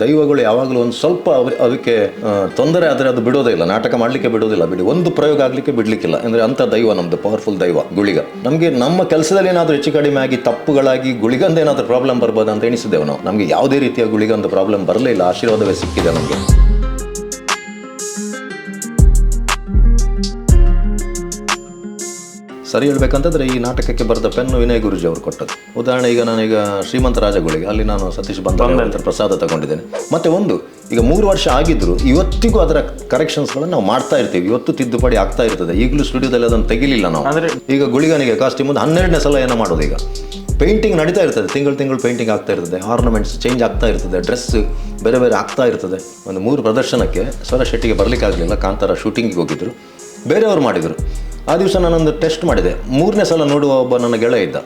ದೈವಗಳು ಯಾವಾಗಲೂ ಒಂದು ಸ್ವಲ್ಪ ಅದಕ್ಕೆ ತೊಂದರೆ ಆದರೆ ಅದು ಬಿಡೋದೇ ಇಲ್ಲ, ನಾಟಕ ಮಾಡಲಿಕ್ಕೆ ಬಿಡೋದಿಲ್ಲ. ಬಿಡಿ ಒಂದು ಪ್ರಯೋಗ ಆಗಲಿಕ್ಕೆ ಬಿಡಲಿಕ್ಕಿಲ್ಲ. ಅಂದರೆ ಅಂಥ ದೈವ ನಮ್ಮದು, ಪವರ್ಫುಲ್ ದೈವ ಗುಳಿಗ. ನಮಗೆ ನಮ್ಮ ಕೆಲಸದಲ್ಲಿ ಏನಾದರೂ ಹೆಚ್ಚು ಕಡಿಮೆ ಆಗಿ ತಪ್ಪುಗಳಾಗಿ ಗುಳಿಗಂದ ಏನಾದರೂ ಪ್ರಾಬ್ಲಮ್ ಬರ್ಬೋದು ಅಂತ ಎಣಿಸಿದ್ದೇವೆ ನಾವು. ನಮಗೆ ಯಾವುದೇ ರೀತಿಯ ಗುಳಿಗಂದ ಪ್ರಾಬ್ಲಮ್ ಬರಲೇ ಇಲ್ಲ, ಆಶೀರ್ವಾದವೇ ಸಿಕ್ಕಿದೆ ನಮಗೆ. ಸರಿ ಹೇಳ್ಬೇಕಂತಂದರೆ ಈ ನಾಟಕಕ್ಕೆ ಬರೆದ ಪೆನ್ನು ವಿನಯ್ ಗುರುಜಿ ಅವರು ಕೊಟ್ಟದ್ದು. ಉದಾಹರಣೆ, ಈಗ ನಾನೀಗ ಶ್ರೀಮಂತ ರಾಜಗಳಿಗೆ ಅಲ್ಲಿ ನಾನು ಸತೀಶ್ ಬಂದ ಪ್ರಸಾದ ತಗೊಂಡಿದ್ದೇನೆ. ಮತ್ತು ಈಗ 3 ವರ್ಷ ಆಗಿದ್ರು ಇವತ್ತಿಗೂ ಅದರ ಕರೆಕ್ಷನ್ಸ್ಗಳನ್ನು ನಾವು ಮಾಡ್ತಾ ಇರ್ತೀವಿ. ಇವತ್ತು ತಿದ್ದುಪಡಿ ಆಗ್ತಾ ಇರ್ತದೆ. ಈಗಲೂ ಸ್ಟುಡಿಯೋದಲ್ಲಿ ಅದನ್ನು ತೆಗಿಲಿಲ್ಲ ನಾವು. ಅಂದರೆ ಈಗ ಗುಳಿಗನಿಗೆ ಕಾಸ್ಟ್ಯೂಮ್ 12ನೇ ಸಲ ಏನೋ ಮಾಡೋದು. ಈಗ ಪೇಂಟಿಂಗ್ ನಡೀತಾ ಇರ್ತದೆ, ತಿಂಗಳು ಪೇಂಟಿಂಗ್ ಆಗ್ತಾ ಇರ್ತದೆ, ಆರ್ನಮೆಂಟ್ಸ್ ಚೇಂಜ್ ಆಗ್ತಾ ಇರ್ತದೆ, ಡ್ರೆಸ್ ಬೇರೆ ಬೇರೆ ಆಗ್ತಾ ಇರ್ತದೆ. ಒಂದು 3 ಪ್ರದರ್ಶನಕ್ಕೆ ಸ್ವರಾ ಶೆಟ್ಟಿಗೆ ಬರಲಿಕ್ಕಾಗಲಿಲ್ಲ, ಕಾಂತಾರ ಶೂಟಿಂಗಿಗೆ ಹೋಗಿದ್ರು, ಬೇರೆಯವರು ಮಾಡಿದರು. ಆ ದಿವಸ ನಾನೊಂದು ಟೆಸ್ಟ್ ಮಾಡಿದೆ. 3ನೇ ಸಲ ನೋಡುವ ಒಬ್ಬ ನನ್ನ ಗೆಳೆಯ ಇದ್ದ.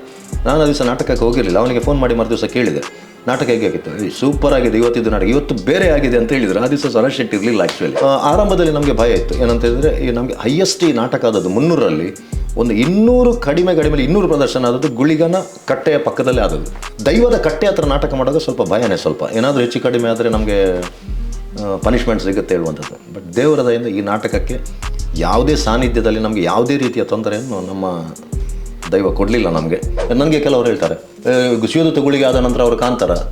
ನಾನು ಆ ದಿವಸ ನಾಟಕಕ್ಕೆ ಹೋಗಿರಲಿಲ್ಲ. ಅವನಿಗೆ ಫೋನ್ ಮಾಡಿ ಮರು ದಿವಸ ಕೇಳಿದೆ, ನಾಟಕ ಹೇಗೆ ಆಗಿತ್ತು? ಸೂಪರ್ ಆಗಿದೆ, ಇವತ್ತಿದ್ದು ನಾಟಕ ಇವತ್ತು ಬೇರೆ ಆಗಿದೆ ಅಂತ ಹೇಳಿದ್ರು. ಆ ದಿವಸ ಸ್ವರಾ ಶೆಟ್ಟಿ ಇರಲಿಲ್ಲ. ಆ್ಯಕ್ಚುಲಿ ಆರಂಭದಲ್ಲಿ ನಮಗೆ ಭಯ ಇತ್ತು. ಏನಂತ ಹೇಳಿದ್ರೆ, ಈ ನಮಗೆ ಹೈಯೆಸ್ಟ್ ಈ ನಾಟಕ ಆದದ್ದು 300ರಲ್ಲಿ ಒಂದು 200 ಕಡಿಮೆ 200 ಪ್ರದರ್ಶನ ಆದದ್ದು ಗುಳಿಗನ ಕಟ್ಟೆಯ ಪಕ್ಕದಲ್ಲೇ ಆದದ್ದು. ದೈವದ ಕಟ್ಟೆ ಹತ್ರ ನಾಟಕ ಮಾಡುವಾಗ ಸ್ವಲ್ಪ ಭಯನೇ. ಸ್ವಲ್ಪ ಏನಾದರೂ ಹೆಚ್ಚು ಕಡಿಮೆ ಆದರೆ ನಮಗೆ ಪನಿಷ್ಮೆಂಟ್ ಸಿಗುತ್ತೆ ಹೇಳುವಂಥದ್ದು. ಬಟ್ ದೇವರ ದಯಿಂದ ಈ ನಾಟಕಕ್ಕೆ ಯಾವುದೇ ಸಾನ್ನಿಧ್ಯದಲ್ಲಿ ನಮಗೆ ಯಾವುದೇ ರೀತಿಯ ತೊಂದರೆಯನ್ನು ನಮ್ಮ ದೈವ ಕೊಡಲಿಲ್ಲ ನಮಗೆ. ನನಗೆ ಕೆಲವರು ಹೇಳ್ತಾರೆ, ಶಿವದೂತ ಗುಳಿಗೆ ಆದ ನಂತರ ಅವರು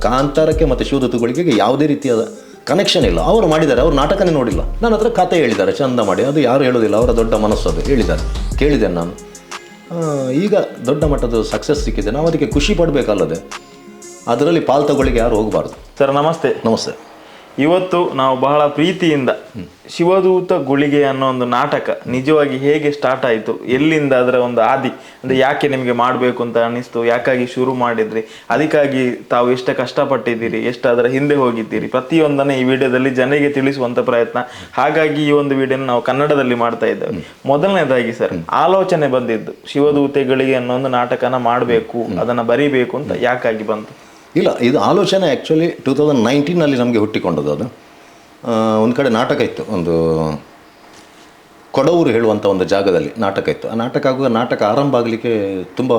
ಕಾಂತಾರಕ್ಕೆ ಮತ್ತು ಶಿವದೂತ ಗುಳಿಗೆಗೆ ಯಾವುದೇ ರೀತಿಯಾದ ಕನೆಕ್ಷನ್ ಇಲ್ಲ. ಅವರು ಮಾಡಿದ್ದಾರೆ, ಅವರು ನಾಟಕನೇ ನೋಡಿಲ್ಲ. ನನ್ನ ಹತ್ರ ಕತೆ ಹೇಳಿದ್ದಾರೆ ಚಂದ ಮಾಡಿ. ಅದು ಯಾರು ಹೇಳೋದಿಲ್ಲ, ಅವರ ದೊಡ್ಡ ಮನಸ್ಸು ಅದು. ಹೇಳಿದ್ದಾರೆ, ಕೇಳಿದ್ದೇನೆ ನಾನು. ಈಗ ದೊಡ್ಡ ಮಟ್ಟದ ಸಕ್ಸಸ್ ಸಿಕ್ಕಿದೆ, ನಾವು ಅದಕ್ಕೆ ಖುಷಿ ಪಡಬೇಕಲ್ಲದೆ ಅದರಲ್ಲಿ ಪಾಲ್ ತಗೊಳ್ಳಿಕ್ಕೆ ಯಾರು ಹೋಗಬಾರ್ದು. ಸರ್ ನಮಸ್ತೆ. ನಮಸ್ತೆ. ಇವತ್ತು ನಾವು ಬಹಳ ಪ್ರೀತಿಯಿಂದ ಶಿವದೂತ ಗುಳಿಗೆ ಅನ್ನೋ ಒಂದು ನಾಟಕ ನಿಜವಾಗಿ ಹೇಗೆ ಸ್ಟಾರ್ಟ್ ಆಯಿತು, ಎಲ್ಲಿಂದ ಅದರ ಒಂದು ಆದಿ, ಅಂದರೆ ಯಾಕೆ ನಿಮಗೆ ಮಾಡಬೇಕು ಅಂತ ಅನ್ನಿಸ್ತು, ಯಾಕಾಗಿ ಶುರು ಮಾಡಿದ್ರಿ, ಅದಕ್ಕಾಗಿ ತಾವು ಎಷ್ಟು ಕಷ್ಟಪಟ್ಟಿದ್ದೀರಿ, ಎಷ್ಟು ಅದರ ಹಿಂದೆ ಹೋಗಿದ್ದೀರಿ, ಪ್ರತಿಯೊಂದನ್ನು ಈ ವಿಡಿಯೋದಲ್ಲಿ ಜನರಿಗೆ ತಿಳಿಸುವಂಥ ಪ್ರಯತ್ನ. ಹಾಗಾಗಿ ಈ ಒಂದು ವಿಡಿಯೋನ ನಾವು ಕನ್ನಡದಲ್ಲಿ ಮಾಡ್ತಾ ಇದ್ದೇವೆ. ಮೊದಲನೇದಾಗಿ ಸರ್, ಆಲೋಚನೆ ಬಂದಿದ್ದು ಶಿವದೂತೆಗಳಿಗೆ ಅನ್ನೋ ಒಂದು ನಾಟಕನ ಮಾಡಬೇಕು, ಅದನ್ನು ಬರೀಬೇಕು ಅಂತ ಯಾಕಾಗಿ ಬಂತು? ಇಲ್ಲ, ಇದು ಆಲೋಚನೆ ಆ್ಯಕ್ಚುಲಿ 2019ನಲ್ಲಿ ನಮಗೆ ಹುಟ್ಟಿಕೊಂಡದ್ದು. ಅದು ಒಂದು ಕಡೆ ನಾಟಕ ಇತ್ತು, ಒಂದು ಕೊಡವೂರು ಹೇಳುವಂಥ ಒಂದು ಜಾಗದಲ್ಲಿ ನಾಟಕ ಇತ್ತು. ಆ ನಾಟಕ ಆರಂಭ ಆಗಲಿಕ್ಕೆ ತುಂಬ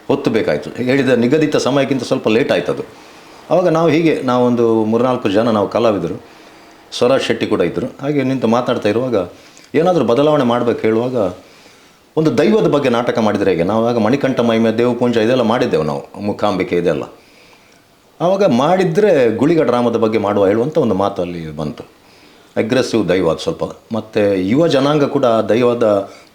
ಹೊತ್ತು ಬೇಕಾಯಿತು. ಹೇಳಿದ ನಿಗದಿತ ಸಮಯಕ್ಕಿಂತ ಸ್ವಲ್ಪ ಲೇಟ್ ಆಯ್ತು ಅದು. ಆವಾಗ ನಾವೊಂದು 3-4 ಜನ ನಾವು ಕಲಾವಿದರು, ಸ್ವರಾಜ್ ಶೆಟ್ಟಿ ಕೂಡ ಇದ್ದರು. ಹಾಗೆ ನಿಂತು ಮಾತಾಡ್ತಾ ಇರುವಾಗ ಏನಾದರೂ ಬದಲಾವಣೆ ಮಾಡಬೇಕು ಹೇಳುವಾಗ, ಒಂದು ದೈವದ ಬಗ್ಗೆ ನಾಟಕ ಮಾಡಿದರೆ ಹೇಗೆ? ನಾವು ಆಗ ಮಣಿಕಂಠ ಮಹಿಮೆ, ದೇವಪುಂಜ ಇದೆಲ್ಲ ಮಾಡಿದ್ದೆವು ನಾವು, ಮುಖಾಂಬಿಕೆ ಇದೆಲ್ಲ. ಆವಾಗ ಮಾಡಿದರೆ ಗುಳಿಗ ಡ್ರಾಮದ ಬಗ್ಗೆ ಮಾಡುವ ಹೇಳುವಂಥ ಒಂದು ಮಾತು ಅಲ್ಲಿ ಬಂತು. ಅಗ್ರೆಸಿವ್ ದೈವ ಅದು ಸ್ವಲ್ಪ, ಮತ್ತು ಯುವ ಜನಾಂಗ ಕೂಡ ದೈವದ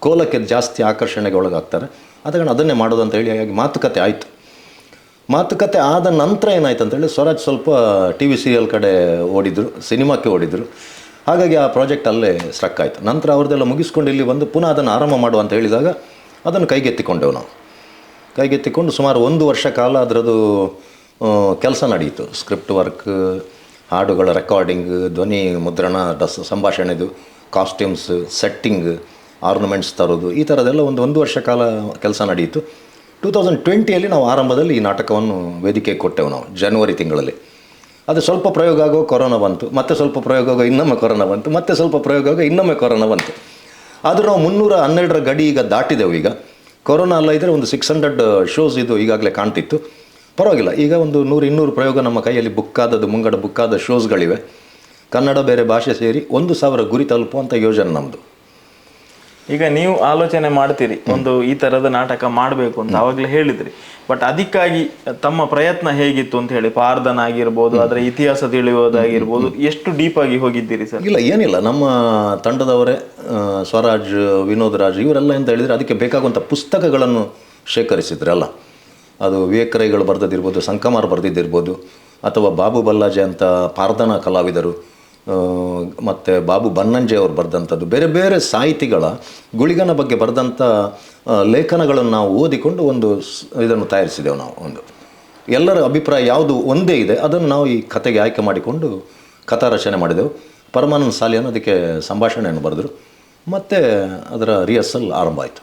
ಕೋಲಕ್ಕೆ ಜಾಸ್ತಿ ಆಕರ್ಷಣೆಗೆ ಒಳಗಾಗ್ತಾರೆ. ಅದನ್ನೇ ಮಾಡೋದು ಅಂತ ಹೇಳಿ ಹಾಗೆ ಮಾತುಕತೆ ಆಯಿತು. ಮಾತುಕತೆ ಆದ ನಂತರ ಏನಾಯ್ತು ಅಂತೇಳಿ, ಸ್ವರಾಜ್ ಸ್ವಲ್ಪ TV ಸೀರಿಯಲ್ ಕಡೆ ಓಡಿದರು, ಸಿನಿಮಾಕ್ಕೆ ಓಡಿದರು. ಹಾಗಾಗಿ ಆ ಪ್ರಾಜೆಕ್ಟ್ ಅಲ್ಲೇ ಸ್ಟ್ರಕ್ ಆಯಿತು. ನಂತರ ಅವ್ರದ್ದೆಲ್ಲ ಮುಗಿಸ್ಕೊಂಡು ಇಲ್ಲಿ ಬಂದು ಪುನಃ ಅದನ್ನು ಆರಂಭ ಮಾಡುವ ಅಂತ ಹೇಳಿದಾಗ ಅದನ್ನು ಕೈಗೆತ್ತಿಕೊಂಡೆವು ನಾವು. ಕೈಗೆತ್ತಿಕೊಂಡು ಸುಮಾರು 1 ವರ್ಷ ಕಾಲ ಅದರದ್ದು ಕೆಲಸ ನಡೆಯಿತು. ಸ್ಕ್ರಿಪ್ಟ್ ವರ್ಕ್, ಹಾಡುಗಳ ರೆಕಾರ್ಡಿಂಗ್, ಧ್ವನಿ ಮುದ್ರಣ, ಸಂಭಾಷಣೆದು, ಕಾಸ್ಟ್ಯೂಮ್ಸ್, ಸೆಟ್ಟಿಂಗ್, ಆರ್ನಮೆಂಟ್ಸ್ ತರೋದು, ಈ ಥರದ್ದೆಲ್ಲ ಒಂದು ವರ್ಷ ಕಾಲ ಕೆಲಸ ನಡೆಯಿತು. 2020ಯಲ್ಲಿ ನಾವು ಆರಂಭದಲ್ಲಿ ಈ ನಾಟಕವನ್ನು ವೇದಿಕೆಗೆ ಕೊಟ್ಟೆವು ನಾವು, ಜನವರಿ ತಿಂಗಳಲ್ಲಿ. ಅದು ಸ್ವಲ್ಪ ಪ್ರಯೋಗ ಆಗೋ ಕೊರೋನಾ ಬಂತು, ಮತ್ತೆ ಸ್ವಲ್ಪ ಪ್ರಯೋಗ ಆಗೋ ಇನ್ನೊಮ್ಮೆ ಕೊರೋನಾ ಬಂತು, ಮತ್ತೆ ಸ್ವಲ್ಪ ಪ್ರಯೋಗ ಆಗೋ ಇನ್ನೊಮ್ಮೆ ಕೊರೋನಾ ಬಂತು. ಆದರೂ ನಾವು 312ರ ಗಡಿ ಈಗ ದಾಟಿದೆವು. ಈಗ ಕೊರೋನಾ ಅಲ್ಲ ಇದ್ದರೆ ಒಂದು 600 ಶೋಸ್ ಇದು ಈಗಾಗಲೇ ಕಾಣ್ತಿತ್ತು. ಪರವಾಗಿಲ್ಲ, ಈಗ ಒಂದು 100-200 ಪ್ರಯೋಗ ನಮ್ಮ ಕೈಯಲ್ಲಿ ಮುಂಗಡ ಬುಕ್ಕಾದ ಶೋಸ್ಗಳಿವೆ. ಕನ್ನಡ ಬೇರೆ ಭಾಷೆ ಸೇರಿ 1000 ಗುರಿ ತಲುಪುವಂಥ ಯೋಜನೆ ನಮ್ಮದು. ಈಗ ನೀವು ಆಲೋಚನೆ ಮಾಡ್ತೀರಿ ಒಂದು ಈ ಥರದ ನಾಟಕ ಮಾಡಬೇಕು ಅಂತ ಆವಾಗಲೇ ಹೇಳಿದ್ರಿ. ಬಟ್ ಅದಕ್ಕಾಗಿ ತಮ್ಮ ಪ್ರಯತ್ನ ಹೇಗಿತ್ತು ಅಂತ ಹೇಳಿ, ಪಾರ್ದನ ಆಗಿರ್ಬೋದು, ಅದರ ಇತಿಹಾಸ ತಿಳಿಯೋದಾಗಿರ್ಬೋದು, ಎಷ್ಟು ಡೀಪಾಗಿ ಹೋಗಿದ್ದೀರಿ ಸರ್? ಏನಿಲ್ಲ, ನಮ್ಮ ತಂಡದವರೇ ಸ್ವರಾಜ್, ವಿನೋದ್ ರಾಜ್ ಇವರೆಲ್ಲ ಅಂತ ಹೇಳಿದರೆ ಅದಕ್ಕೆ ಬೇಕಾಗುವಂಥ ಪುಸ್ತಕಗಳನ್ನು ಶೇಖರಿಸಿದ್ರಲ್ಲ. ಅದು ವಿವೇಕರೈಗಳು ಬರೆದಿರ್ಬೋದು, ಸಂಕಮಾರ್ ಬರೆದಿದ್ದಿರ್ಬೋದು, ಅಥವಾ ಬಾಬು ಬಲ್ಲಾಜೆ ಅಂತ ಪಾರ್ದನ ಕಲಾವಿದರು, ಮತ್ತು ಬಾಬು ಬನ್ನಂಜೆ ಅವರು ಬರೆದಂಥದ್ದು, ಬೇರೆ ಬೇರೆ ಸಾಹಿತಿಗಳ ಗುಳಿಗನ ಬಗ್ಗೆ ಬರೆದಂಥ ಲೇಖನಗಳನ್ನು ನಾವು ಓದಿಕೊಂಡು ಇದನ್ನು ತಯಾರಿಸಿದೆವು ನಾವು. ಎಲ್ಲರ ಅಭಿಪ್ರಾಯ ಯಾವುದು ಒಂದೇ ಇದೆ, ಅದನ್ನು ನಾವು ಈ ಕಥೆಗೆ ಆಯ್ಕೆ ಮಾಡಿಕೊಂಡು ಕಥಾ ರಚನೆ ಮಾಡಿದೆವು. ಪರಮಾನಂದ ಸಾಲಿಯನ್ನು ಅದಕ್ಕೆ ಸಂಭಾಷಣೆಯನ್ನು ಬರೆದರು, ಮತ್ತು ಅದರ ರಿಹರ್ಸಲ್ ಆರಂಭ ಆಯಿತು.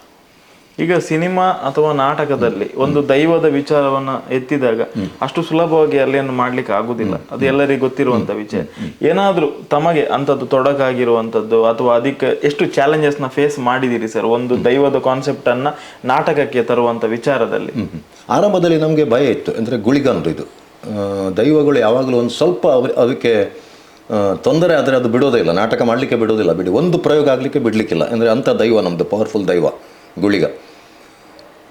ಈಗ ಸಿನಿಮಾ ಅಥವಾ ನಾಟಕದಲ್ಲಿ ಒಂದು ದೈವದ ವಿಚಾರವನ್ನ ಎತ್ತಿದಾಗ ಅಷ್ಟು ಸುಲಭವಾಗಿ ಅಲ್ಲೇನು ಮಾಡ್ಲಿಕ್ಕೆ ಆಗುದಿಲ್ಲ, ಅದು ಎಲ್ಲರಿಗೂ ಗೊತ್ತಿರುವಂತ ವಿಷಯ. ಏನಾದ್ರೂ ತಮಗೆ ಅಂಥದ್ದು ತೊಡಕಾಗಿರುವಂಥದ್ದು ಅಥವಾ ಅದಕ್ಕೆ ಎಷ್ಟು ಚಾಲೆಂಜಸ್ನ ಫೇಸ್ ಮಾಡಿದಿರಿ ಸರ್ ಒಂದು ದೈವದ ಕಾನ್ಸೆಪ್ಟ್ ಅನ್ನ ನಾಟಕಕ್ಕೆ ತರುವಂತ ವಿಚಾರದಲ್ಲಿ? ಆರಂಭದಲ್ಲಿ ನಮಗೆ ಭಯ ಇತ್ತು, ಅಂದರೆ ಗುಳಿಗಂದು ಇದು ದೈವಗಳು ಯಾವಾಗಲೂ ಒಂದು ಸ್ವಲ್ಪ ಅದಕ್ಕೆ ತೊಂದರೆ ಆದರೆ ಅದು ಬಿಡೋದೇ ಇಲ್ಲ, ನಾಟಕ ಮಾಡಲಿಕ್ಕೆ ಬಿಡೋದಿಲ್ಲ. ಬಿಡಿ ಒಂದು ಪ್ರಯೋಗ ಆಗಲಿಕ್ಕೆ ಬಿಡಲಿಕ್ಕಿಲ್ಲ. ಅಂದರೆ ಅಂಥ ದೈವ ನಮ್ಮದು, ಪವರ್ಫುಲ್ ದೈವ ಗುಳಿಗ.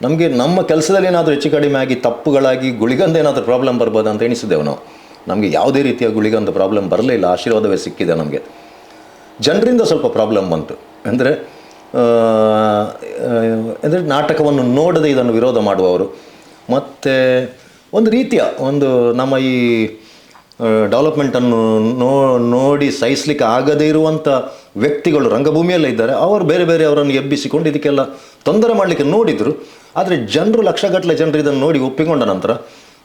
ನಮಗೆ ನಮ್ಮ ಕೆಲಸದಲ್ಲಿ ಏನಾದರೂ ಹೆಚ್ಚು ಕಡಿಮೆ ಆಗಿ ತಪ್ಪುಗಳಾಗಿ ಗುಳಿಗಂದ ಏನಾದರೂ ಪ್ರಾಬ್ಲಮ್ ಬರ್ಬೋದು ಅಂತ ಎಣಿಸಿದೆವು ನಾವು. ನಮಗೆ ಯಾವುದೇ ರೀತಿಯ ಗುಳಿಗಂದ ಪ್ರಾಬ್ಲಮ್ ಬರಲೇ ಇಲ್ಲ, ಆಶೀರ್ವಾದವೇ ಸಿಕ್ಕಿದೆ ನಮಗೆ. ಜನರಿಂದ ಸ್ವಲ್ಪ ಪ್ರಾಬ್ಲಮ್ ಬಂತು. ಅಂದರೆ ನಾಟಕವನ್ನು ನೋಡದೆ ಇದನ್ನು ವಿರೋಧ ಮಾಡುವವರು, ಮತ್ತು ಒಂದು ರೀತಿಯ ಒಂದು ನಮ್ಮ ಈ ಡೆವಲಪ್ಮೆಂಟನ್ನು ನೋಡಿ ಸಹಿಸಲಿಕ್ಕೆ ಆಗದೇ ಇರುವಂಥ ವ್ಯಕ್ತಿಗಳು ರಂಗಭೂಮಿಯಲ್ಲೇ ಇದ್ದಾರೆ. ಅವರು ಬೇರೆ ಬೇರೆ ಅವರನ್ನು ಎಬ್ಬಿಸಿಕೊಂಡು ಇದಕ್ಕೆಲ್ಲ ತೊಂದರೆ ಮಾಡಲಿಕ್ಕೆ ನೋಡಿದರು. ಆದರೆ ಜನರು, ಲಕ್ಷಗಟ್ಟಲೆ ಜನರು ಇದನ್ನು ನೋಡಿ ಒಪ್ಪಿಕೊಂಡ ನಂತರ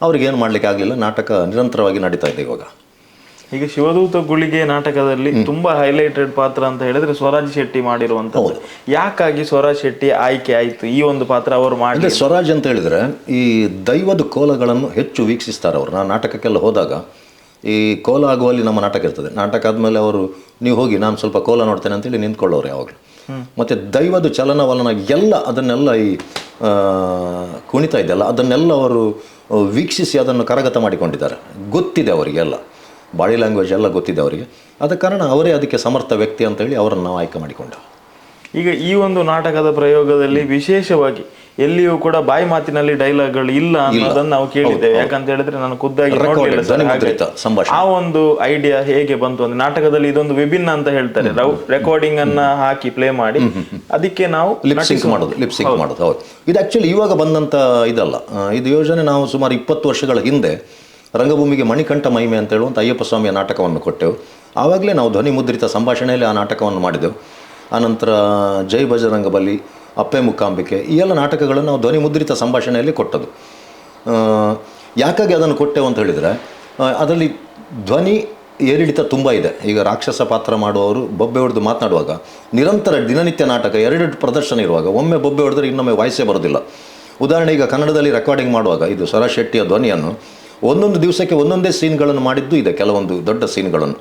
ಅವ್ರಿಗೇನು ಮಾಡಲಿಕ್ಕೆ ಆಗಲಿಲ್ಲ. ನಾಟಕ ನಿರಂತರವಾಗಿ ನಡೀತಾ ಇದೆ ಇವಾಗ. ಈಗ ಶಿವದೂತ ಗುಳಿಗೆ ನಾಟಕದಲ್ಲಿ ತುಂಬಾ ಹೈಲೈಟೆಡ್ ಪಾತ್ರ ಅಂತ ಹೇಳಿದ್ರೆ ಸ್ವರಾಜ್ ಶೆಟ್ಟಿ ಮಾಡಿರುವಂಥದ್ದು. ಯಾಕಾಗಿ ಸ್ವರಾಜ್ ಶೆಟ್ಟಿ ಆಯ್ಕೆ ಆಯಿತು ಈ ಒಂದು ಪಾತ್ರ ಅವರು ಮಾಡಿ? ಸ್ವರಾಜ್ ಅಂತ ಹೇಳಿದರೆ ಈ ದೈವದ ಕೋಲಗಳನ್ನು ಹೆಚ್ಚು ವೀಕ್ಷಿಸ್ತಾರೆ ಅವರು. ನಾನು ನಾಟಕಕ್ಕೆಲ್ಲ ಹೋದಾಗ ಈ ಕೋಲ ಆಗುವಲ್ಲಿ ನಮ್ಮ ನಾಟಕ ಇರ್ತದೆ. ನಾಟಕ ಆದಮೇಲೆ ಅವರು ನೀವು ಹೋಗಿ ನಾನು ಸ್ವಲ್ಪ ಕೋಲ ನೋಡ್ತೇನೆ ಅಂತೇಳಿ ನಿಂತ್ಕೊಳ್ಳೋರು ಯಾವಾಗಲೂ. ಮತ್ತು ದೈವದ ಚಲನವಲನ ಎಲ್ಲ ಅದನ್ನೆಲ್ಲ ಈ ಕುಣಿತ ಇದೆಯಲ್ಲ ಅದನ್ನೆಲ್ಲ ಅವರು ವೀಕ್ಷಿಸಿ ಅದನ್ನು ಕರಗತ ಮಾಡಿಕೊಂಡಿದ್ದಾರೆ. ಗೊತ್ತಿದೆ ಅವರಿಗೆಲ್ಲ, ಬಾಡಿ ಲ್ಯಾಂಗ್ವೇಜ್ ಎಲ್ಲ ಗೊತ್ತಿದೆ ಅವರಿಗೆ. ಆದ ಕಾರಣ ಅವರೇ ಅದಕ್ಕೆ ಸಮರ್ಥ ವ್ಯಕ್ತಿ ಅಂತೇಳಿ ಅವರನ್ನು ನಾವು ಆಯ್ಕೆ ಮಾಡಿಕೊಂಡು. ಈಗ ಈ ಒಂದು ನಾಟಕದ ಪ್ರಯೋಗದಲ್ಲಿ ವಿಶೇಷವಾಗಿ ಎಲ್ಲಿಯೂ ಕೂಡ ಬಾಯಿ ಮಾತಿನಲ್ಲಿ ಡೈಲಾಗ್ಗಳು ಇಲ್ಲ ಅನ್ನೋದನ್ನು ನಾವು ಕೇಳಿದ್ದೇವೆ. ಯಾಕಂತ ಹೇಳಿದ್ರೆ ನಾನು ಖುದ್ದಾಗಿ ಆ ಒಂದು ಐಡಿಯಾ ಹೇಗೆ ಬಂತು ಅಂದ್ರೆ, ನಾಟಕದಲ್ಲಿ ಇದೊಂದು ವಿಭಿನ್ನ ಅಂತ ಹೇಳ್ತಾರೆ, ರೆಕಾರ್ಡಿಂಗ್ ಅನ್ನ ಹಾಕಿ ಪ್ಲೇ ಮಾಡಿ ಅದಕ್ಕೆ ನಾವು ಲಿಪ್ಸಿಂಕ್ ಮಾಡೋದು. ಹೌದು, ಇದು ಆಕ್ಚುಲಿ ಇವಾಗ ಬಂದಂತ ಇದಲ್ಲ. ಇದು ಯೋಜನೆ ನಾವು ಸುಮಾರು 20 ವರ್ಷಗಳ ಹಿಂದೆ ರಂಗಭೂಮಿಗೆ ಮಣಿಕಂಠ ಮಹಿಮೆ ಅಂತ ಹೇಳುವಂಥ ಅಯ್ಯಪ್ಪ ಸ್ವಾಮಿಯ ನಾಟಕವನ್ನು ಕೊಟ್ಟೆವು. ಆವಾಗಲೇ ನಾವು ಧ್ವನಿ ಮುದ್ರಿತ ಸಂಭಾಷಣೆಯಲ್ಲಿ ಆ ನಾಟಕವನ್ನು ಮಾಡಿದೆವು. ಆನಂತರ ಜೈ ಬಜರಂಗಬಲಿ, ಅಪ್ಪೆ ಮುಕ್ಕಾಂಬಿಕೆ, ಈ ಎಲ್ಲ ನಾಟಕಗಳನ್ನು ನಾವು ಧ್ವನಿ ಮುದ್ರಿತ ಸಂಭಾಷಣೆಯಲ್ಲಿ ಕೊಟ್ಟದು. ಯಾಕಾಗಿ ಅದನ್ನು ಕೊಟ್ಟೆವು ಅಂತ ಹೇಳಿದರೆ, ಅದರಲ್ಲಿ ಧ್ವನಿ ಏರಿಳಿತ ತುಂಬ ಇದೆ. ಈಗ ರಾಕ್ಷಸ ಪಾತ್ರ ಮಾಡುವವರು ಬೊಬ್ಬೆ ಹೊಡೆದು ಮಾತನಾಡುವಾಗ ನಿರಂತರ ದಿನನಿತ್ಯ ನಾಟಕ 2 ಪ್ರದರ್ಶನ ಇರುವಾಗ ಒಮ್ಮೆ ಬೊಬ್ಬೆ ಹೊಡೆದ್ರೆ ಇನ್ನೊಮ್ಮೆ ವಾಯ್ಸೇ ಬರೋದಿಲ್ಲ. ಉದಾಹರಣೆ, ಈಗ ಕನ್ನಡದಲ್ಲಿ ರೆಕಾರ್ಡಿಂಗ್ ಮಾಡುವಾಗ ಇದು ಸ್ವರಾಜ್ ಶೆಟ್ಟಿಯ ಧ್ವನಿಯನ್ನು ಒಂದೊಂದು ದಿವಸಕ್ಕೆ ಒಂದೊಂದೇ ಸೀನ್ಗಳನ್ನು ಮಾಡಿದ್ದು ಇದೆ. ಕೆಲವೊಂದು ದೊಡ್ಡ ಸೀನ್ಗಳನ್ನು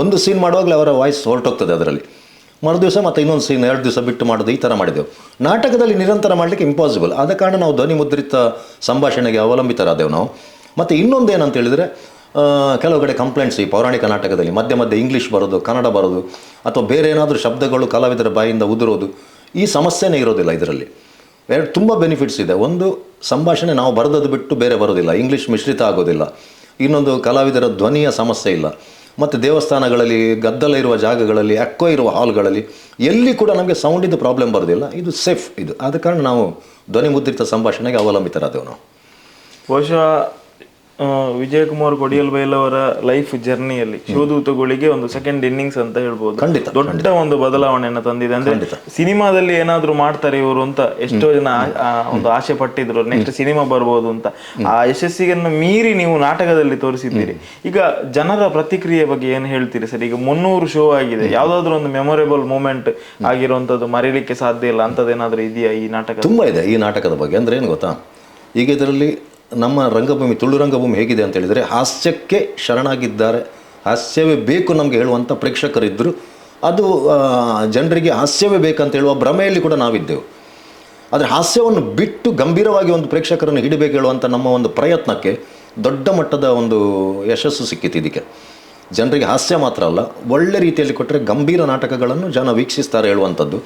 ಒಂದು ಸೀನ್ ಮಾಡುವಾಗಲೇ ಅವರ ವಾಯ್ಸ್ ಹೊರಟೋಗ್ತದೆ ಅದರಲ್ಲಿ. ಮರುದಿವಸ ಮತ್ತು ಇನ್ನೊಂದು ಸೀನ್ 2 ದಿವಸ ಬಿಟ್ಟು ಮಾಡೋದು, ಈ ಥರ ಮಾಡಿದೆವು. ನಾಟಕದಲ್ಲಿ ನಿರಂತರ ಮಾಡಲಿಕ್ಕೆ ಇಂಪಾಸಿಬಲ್. ಆದ ಕಾರಣ ನಾವು ಧ್ವನಿ ಮುದ್ರಿತ ಸಂಭಾಷಣೆಗೆ ಅವಲಂಬಿತರಾದೆವು ನಾವು. ಮತ್ತು ಇನ್ನೊಂದು ಏನಂತ ಹೇಳಿದರೆ, ಕೆಲವು ಕಡೆ ಕಂಪ್ಲೇಂಟ್ಸ್ ಈ ಪೌರಾಣಿಕ ನಾಟಕದಲ್ಲಿ ಮಧ್ಯೆ ಮಧ್ಯೆ ಇಂಗ್ಲೀಷ್ ಬರೋದು, ಕನ್ನಡ ಬರೋದು, ಅಥವಾ ಬೇರೆ ಏನಾದರೂ ಶಬ್ದಗಳು ಕಲಾವಿದರ ಬಾಯಿಂದ ಉದುರೋದು, ಈ ಸಮಸ್ಯೆನೇ ಇರೋದಿಲ್ಲ ಇದರಲ್ಲಿ. ತುಂಬ ಬೆನಿಫಿಟ್ಸ್ ಇದೆ. ಒಂದು, ಸಂಭಾಷಣೆ ನಾವು ಬರೆದದ್ದು ಬಿಟ್ಟು ಬೇರೆ ಬರೋದಿಲ್ಲ, ಇಂಗ್ಲೀಷ್ ಮಿಶ್ರಿತ ಆಗೋದಿಲ್ಲ. ಇನ್ನೊಂದು, ಕಲಾವಿದರ ಧ್ವನಿಯ ಸಮಸ್ಯೆ ಇಲ್ಲ. ಮತ್ತು ದೇವಸ್ಥಾನಗಳಲ್ಲಿ, ಗದ್ದಲ ಇರುವ ಜಾಗಗಳಲ್ಲಿ, ಎಕ್ಕೋ ಇರುವ ಹಾಲ್ಗಳಲ್ಲಿ ಎಲ್ಲಿ ಕೂಡ ನಮಗೆ ಸೌಂಡಿದ್ದು ಪ್ರಾಬ್ಲಮ್ ಬರೋದಿಲ್ಲ. ಇದು ಸೇಫ್ ಇದು. ಆದ ಕಾರಣ ನಾವು ಧ್ವನಿ ಮುದ್ರಿತ ಸಂಭಾಷಣೆಗೆ ಅವಲಂಬಿತರಾದೆವು ನಾವು. ಬಹುಶಃ ವಿಜಯಕುಮಾರ್ ಕೊಡಿಯಲ್ ಬೈಲವರ ಲೈಫ್ ಜರ್ನಿಯಲ್ಲಿ ಶಿವದೂತಗಳಿಗೆ ಒಂದು ಸೆಕೆಂಡ್ ಇನ್ನಿಂಗ್ಸ್ ಅಂತ ಹೇಳ್ಬೋದು. ದೊಡ್ಡ ಒಂದು ಬದಲಾವಣೆಯನ್ನು ತಂದಿದೆ. ಅಂದ್ರೆ ಸಿನಿಮಾದಲ್ಲಿ ಏನಾದ್ರು ಮಾಡ್ತಾರೆ ಇವರು ಅಂತ ಎಷ್ಟೋ ಜನ ಒಂದು ಆಸೆ ಪಟ್ಟಿದ್ರು, ನೆಕ್ಸ್ಟ್ ಸಿನಿಮಾ ಬರ್ಬೋದು ಅಂತ. ಆ ಯಶಸ್ಸಿಗೆನ್ನು ಮೀರಿ ನೀವು ನಾಟಕದಲ್ಲಿ ತೋರಿಸಿದ್ದೀರಿ. ಈಗ ಜನರ ಪ್ರತಿಕ್ರಿಯೆ ಬಗ್ಗೆ ಏನು ಹೇಳ್ತೀರಿ ಸರ್? ಈಗ 300 ಶೋ ಆಗಿದೆ, ಯಾವ್ದಾದ್ರು ಒಂದು ಮೆಮೊರೇಬಲ್ ಮೂಮೆಂಟ್ ಆಗಿರುವಂತದ್ದು ಮರೀಲಿಕ್ಕೆ ಸಾಧ್ಯ ಇಲ್ಲ ಅಂತದೇನಾದ್ರೂ ಇದೆಯಾ ಈ ನಾಟಕ? ತುಂಬಾ ಇದೆ ಈ ನಾಟಕದ ಬಗ್ಗೆ. ಅಂದ್ರೆ ಏನು ಗೊತ್ತಾ, ಈಗ ಇದರಲ್ಲಿ ನಮ್ಮ ರಂಗಭೂಮಿ, ತುಳು ರಂಗಭೂಮಿ ಹೇಗಿದೆ ಅಂತ ಹೇಳಿದರೆ, ಹಾಸ್ಯಕ್ಕೆ ಶರಣಾಗಿದ್ದಾರೆ, ಹಾಸ್ಯವೇ ಬೇಕು ನಮಗೆ ಹೇಳುವಂಥ ಪ್ರೇಕ್ಷಕರಿದ್ದರು. ಅದು ಜನರಿಗೆ ಹಾಸ್ಯವೇ ಬೇಕಂತ ಹೇಳುವ ಭ್ರಮೆಯಲ್ಲಿ ಕೂಡ ನಾವಿದ್ದೆವು. ಆದರೆ ಹಾಸ್ಯವನ್ನು ಬಿಟ್ಟು ಗಂಭೀರವಾಗಿ ಒಂದು ಪ್ರೇಕ್ಷಕರನ್ನು ಹಿಡಿಬೇಕು ಹೇಳುವಂಥ ನಮ್ಮ ಒಂದು ಪ್ರಯತ್ನಕ್ಕೆ ದೊಡ್ಡ ಮಟ್ಟದ ಒಂದು ಯಶಸ್ಸು ಸಿಕ್ಕಿತ್ತು. ಇದಕ್ಕೆ ಜನರಿಗೆ ಹಾಸ್ಯ ಮಾತ್ರ ಅಲ್ಲ, ಒಳ್ಳೆ ರೀತಿಯಲ್ಲಿ ಕೊಟ್ಟರೆ ಗಂಭೀರ ನಾಟಕಗಳನ್ನು ಜನ ವೀಕ್ಷಿಸ್ತಾರೆ ಹೇಳುವಂಥದ್ದು.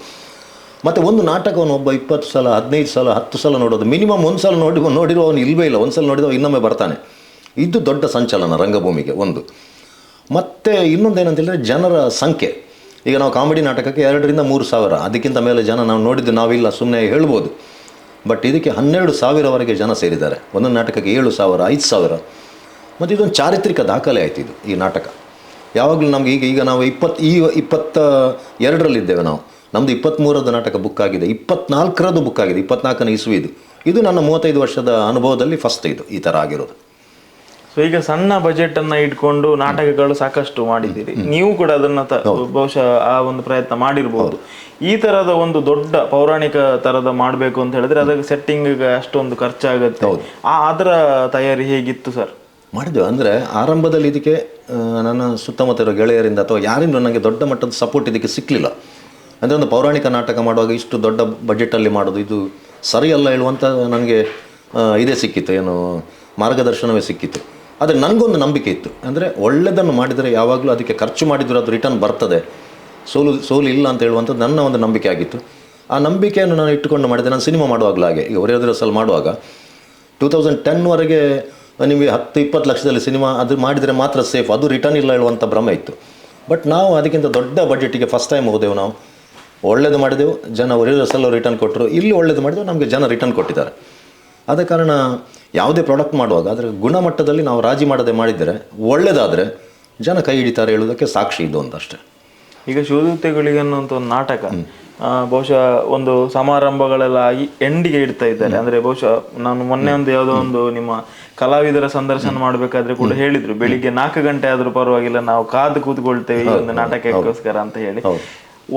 ಮತ್ತು ಒಂದು ನಾಟಕವನ್ನು ಒಬ್ಬ 20 ಸಲ 15 ಸಲ 10 ಸಲ ನೋಡೋದು, ಮಿನಿಮಮ್ ಒಂದು ಸಲ ನೋಡಿರೋ ಅವನು ಇಲ್ಲವೇ ಇಲ್ಲ, ಒಂದು ಸಲ ನೋಡಿದವ ಇನ್ನೊಮ್ಮೆ ಬರ್ತಾನೆ. ಇದು ದೊಡ್ಡ ಸಂಚಲನ ರಂಗಭೂಮಿಗೆ ಒಂದು. ಮತ್ತು ಇನ್ನೊಂದೇನಂತ ಹೇಳಿದ್ರೆ ಜನರ ಸಂಖ್ಯೆ. ಈಗ ನಾವು ಕಾಮಿಡಿ ನಾಟಕಕ್ಕೆ 2 ರಿಂದ 3 ಸಾವಿರ, ಅದಕ್ಕಿಂತ ಮೇಲೆ ಜನ ನಾವು ನೋಡಿದ್ದು ನಾವಿಲ್ಲ, ಸುಮ್ಮನೆ ಹೇಳ್ಬೋದು. ಬಟ್ ಇದಕ್ಕೆ 12,000ವರೆಗೆ ಜನ ಸೇರಿದ್ದಾರೆ. ಒಂದೊಂದು ನಾಟಕಕ್ಕೆ 7,000 5,000. ಮತ್ತು ಇದೊಂದು ಚಾರಿತ್ರಿಕ ದಾಖಲೆ ಆಯಿತು ಇದು ಈ ನಾಟಕ. ಯಾವಾಗಲೂ ನಮಗೆ ಈಗ ನಾವು 22ರಲ್ಲಿದ್ದೇವೆ ನಾವು. ನಮ್ಮದು 23ರದ ನಾಟಕ ಬುಕ್ ಆಗಿದೆ, 24ರದ್ದು ಬುಕ್ ಆಗಿದೆ, 24ನೇ ಇಸ್ವಿದು. ಇದು ನನ್ನ 35 ವರ್ಷದ ಅನುಭವದಲ್ಲಿ ಫಸ್ಟ್ ಇದು ಈ ಥರ ಆಗಿರೋದು. ಸೊ ಈಗ ಸಣ್ಣ ಬಜೆಟ್ ಅನ್ನ ಇಟ್ಕೊಂಡು ನಾಟಕಗಳು ಸಾಕಷ್ಟು ಮಾಡಿದ್ದೀರಿ, ನೀವು ಕೂಡ ಅದನ್ನ ಬಹುಶಃ ಆ ಒಂದು ಪ್ರಯತ್ನ ಮಾಡಿರ್ಬೋದು. ಈ ತರದ ಒಂದು ದೊಡ್ಡ ಪೌರಾಣಿಕ ತರದ ಮಾಡಬೇಕು ಅಂತ ಹೇಳಿದ್ರೆ ಅದಕ್ಕೆ ಸೆಟ್ಟಿಂಗ್ ಅಷ್ಟೊಂದು ಖರ್ಚಾಗುತ್ತೆ. ಅದರ ತಯಾರಿ ಹೇಗಿತ್ತು ಸರ್? ಮಾಡಿದ್ದೆವು. ಅಂದರೆ ಆರಂಭದಲ್ಲಿ ಇದಕ್ಕೆ ನನ್ನ ಸುತ್ತಮುತ್ತ ಇರೋ ಗೆಳೆಯರಿಂದ ಅಥವಾ ಯಾರಿಂದ ನನಗೆ ದೊಡ್ಡ ಮಟ್ಟದ ಸಪೋರ್ಟ್ ಇದಕ್ಕೆ ಸಿಕ್ಕಲಿಲ್ಲ. ಅಂದರೆ ಒಂದು ಪೌರಾಣಿಕ ನಾಟಕ ಮಾಡುವಾಗ ಇಷ್ಟು ದೊಡ್ಡ ಬಜೆಟಲ್ಲಿ ಮಾಡೋದು ಇದು ಸರಿಯಲ್ಲ ಹೇಳುವಂಥ ನನಗೆ ಇದೇ ಸಿಕ್ಕಿತ್ತು, ಏನು ಮಾರ್ಗದರ್ಶನವೇ ಸಿಕ್ಕಿತ್ತು. ಆದರೆ ನನಗೊಂದು ನಂಬಿಕೆ ಇತ್ತು, ಅಂದರೆ ಒಳ್ಳೆಯದನ್ನು ಮಾಡಿದರೆ ಯಾವಾಗಲೂ ಅದಕ್ಕೆ ಖರ್ಚು ಮಾಡಿದರೂ ಅದು ರಿಟರ್ನ್ ಬರ್ತದೆ, ಸೋಲು ಇಲ್ಲ ಅಂತ ಹೇಳುವಂಥದ್ದು ನನ್ನ ಒಂದು ನಂಬಿಕೆ ಆಗಿತ್ತು. ಆ ನಂಬಿಕೆಯನ್ನು ನಾನು ಇಟ್ಟುಕೊಂಡು ಮಾಡಿದೆ. ನಾನು ಸಿನಿಮಾ ಮಾಡುವಾಗಲೂ ಹಾಗೆ, ಈಗ ಒರೇ ದಿವಸಲ್ಲಿ ಮಾಡುವಾಗ 2010ವರೆಗೆ ನಿಮಗೆ 10-20 ಲಕ್ಷದಲ್ಲಿ ಸಿನಿಮಾ ಅದು ಮಾಡಿದರೆ ಮಾತ್ರ ಸೇಫ್, ಅದು ರಿಟರ್ನ್ ಇಲ್ಲ ಹೇಳುವಂಥ ಭ್ರಮೆ ಇತ್ತು. ಬಟ್ ನಾವು ಅದಕ್ಕಿಂತ ದೊಡ್ಡ ಬಡ್ಜೆಟಿಗೆ ಫಸ್ಟ್ ಟೈಮ್ ಹೋದೆವು. ನಾವು ಒಳ್ಳೇದು ಮಾಡಿದೆವು, ಜನ ಒರೇ ದಿವಸಲ್ಲಿ ರಿಟರ್ನ್ ಕೊಟ್ಟರು. ಇಲ್ಲಿ ಒಳ್ಳೇದು ಮಾಡಿದೆವು, ನಮಗೆ ಜನ ರಿಟರ್ನ್ ಕೊಟ್ಟಿದ್ದಾರೆ. ಆದ ಕಾರಣ ಯಾವುದೇ ಪ್ರಾಡಕ್ಟ್ ಮಾಡುವಾಗ ಅದರ ಗುಣಮಟ್ಟದಲ್ಲಿ ನಾವು ರಾಜಿ ಮಾಡದೆ ಮಾಡಿದರೆ, ಒಳ್ಳೆಯದಾದರೆ ಜನ ಕೈ ಹಿಡಿತಾರೆ ಹೇಳುವುದಕ್ಕೆ ಸಾಕ್ಷಿ ಇದು ಅಂತ ಅಷ್ಟೇ. ಈಗ ಶಿವದೂತೆಗಳಿಗೆ ಅನ್ನುವಂಥ ಒಂದು ನಾಟಕ ಬಹುಶಃ ಒಂದು ಸಮಾರಂಭಗಳೆಲ್ಲ ಆಗಿ ಎಂಡಿಗೆ ಇಡ್ತಾ ಇದ್ದಾರೆ. ಅಂದ್ರೆ ಬಹುಶಃ ನಾನು ಮೊನ್ನೆ ಒಂದು ಯಾವುದೋ ಒಂದು ನಿಮ್ಮ ಕಲಾವಿದರ ಸಂದರ್ಶನ ಮಾಡಬೇಕಾದ್ರೆ ಕೂಡ ಹೇಳಿದ್ರು, ಬೆಳಿಗ್ಗೆ 4 ಗಂಟೆ ಆದ್ರೂ ಪರವಾಗಿಲ್ಲ ನಾವು ಕಾದು ಕೂತ್ಕೊಳ್ತೇವೆ ಈ ಒಂದು ನಾಟಕಕ್ಕೋಸ್ಕರ ಅಂತ ಹೇಳಿ.